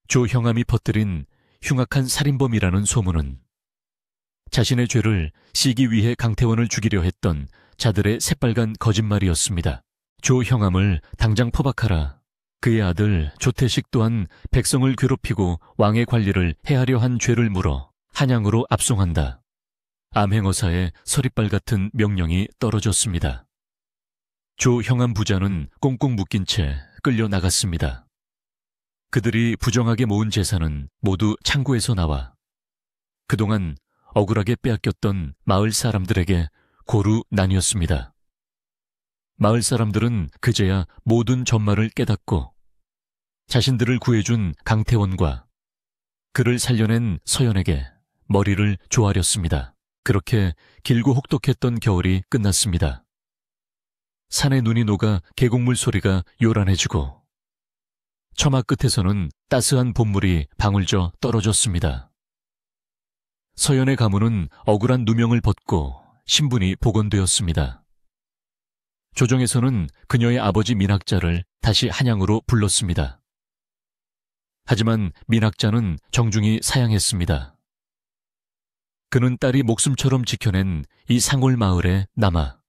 조 형암이 퍼뜨린 흉악한 살인범이라는 소문은 자신의 죄를 씻기 위해 강태원을 죽이려 했던 자들의 새빨간 거짓말이었습니다. 조 형암을 당장 포박하라. 그의 아들 조태식 또한 백성을 괴롭히고 왕의 관리를 해하려 한 죄를 물어 한양으로 압송한다. 암행어사의 서리빨 같은 명령이 떨어졌습니다. 조 형암 부자는 꽁꽁 묶인 채 끌려 나갔습니다. 그들이 부정하게 모은 재산은 모두 창고에서 나와 그동안 억울하게 빼앗겼던 마을 사람들에게 고루 나뉘었습니다. 마을 사람들은 그제야 모든 전말을 깨닫고 자신들을 구해준 강태원과 그를 살려낸 서연에게 머리를 조아렸습니다. 그렇게 길고 혹독했던 겨울이 끝났습니다. 산의 눈이 녹아 계곡물 소리가 요란해지고 처마 끝에서는 따스한 봄물이 방울져 떨어졌습니다. 서연의 가문은 억울한 누명을 벗고 신분이 복원되었습니다. 조정에서는 그녀의 아버지 민학자를 다시 한양으로 불렀습니다. 하지만 민학자는 정중히 사양했습니다. 그는 딸이 목숨처럼 지켜낸 이 상골 마을에 남아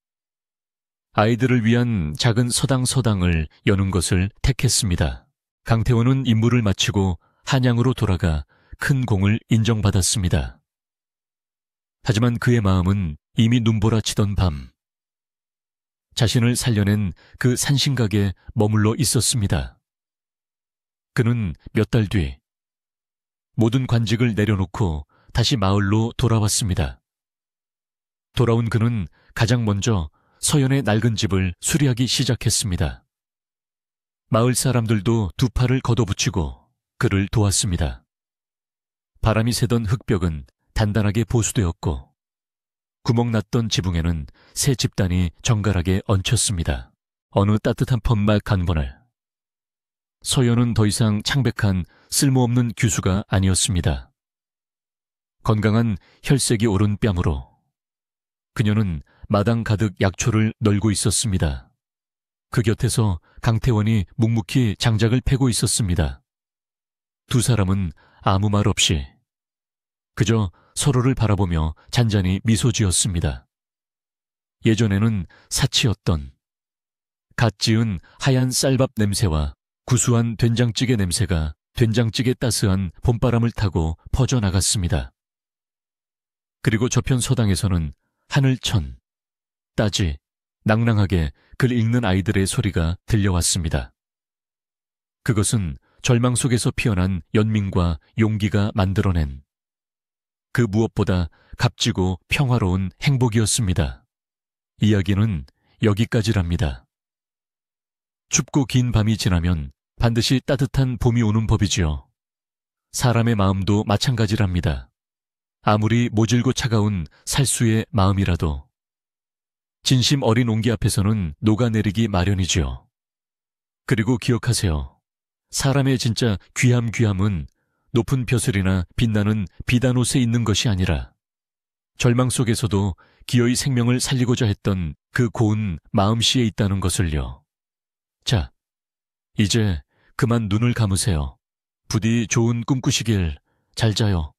아이들을 위한 작은 서당을 여는 것을 택했습니다. 강태원은 임무를 마치고 한양으로 돌아가 큰 공을 인정받았습니다. 하지만 그의 마음은 이미 눈보라치던 밤, 자신을 살려낸 그 산신각에 머물러 있었습니다. 그는 몇 달 뒤 모든 관직을 내려놓고 다시 마을로 돌아왔습니다. 돌아온 그는 가장 먼저 서연의 낡은 집을 수리하기 시작했습니다. 마을 사람들도 두 팔을 걷어붙이고 그를 도왔습니다. 바람이 새던 흙벽은 단단하게 보수되었고 구멍났던 지붕에는 새 집단이 정갈하게 얹혔습니다. 어느 따뜻한 펌막 한 번을 서연은 더 이상 창백한 쓸모없는 규수가 아니었습니다. 건강한 혈색이 오른 뺨으로 그녀는 마당 가득 약초를 널고 있었습니다. 그 곁에서 강태원이 묵묵히 장작을 패고 있었습니다. 두 사람은 아무 말 없이 그저 서로를 바라보며 잔잔히 미소 지었습니다. 예전에는 사치였던 갓 지은 하얀 쌀밥 냄새와 구수한 된장찌개 냄새가 된장찌개 따스한 봄바람을 타고 퍼져나갔습니다. 그리고 저편 서당에서는 하늘천, 따지, 낭랑하게 글 읽는 아이들의 소리가 들려왔습니다. 그것은 절망 속에서 피어난 연민과 용기가 만들어낸 그 무엇보다 값지고 평화로운 행복이었습니다. 이야기는 여기까지랍니다. 춥고 긴 밤이 지나면 반드시 따뜻한 봄이 오는 법이지요. 사람의 마음도 마찬가지랍니다. 아무리 모질고 차가운 살수의 마음이라도 진심 어린 온기 앞에서는 녹아내리기 마련이지요. 그리고 기억하세요. 사람의 진짜 귀함은 높은 벼슬이나 빛나는 비단옷에 있는 것이 아니라 절망 속에서도 기어이 생명을 살리고자 했던 그 고운 마음씨에 있다는 것을요. 자, 이제 그만 눈을 감으세요. 부디 좋은 꿈 꾸시길. 잘 자요.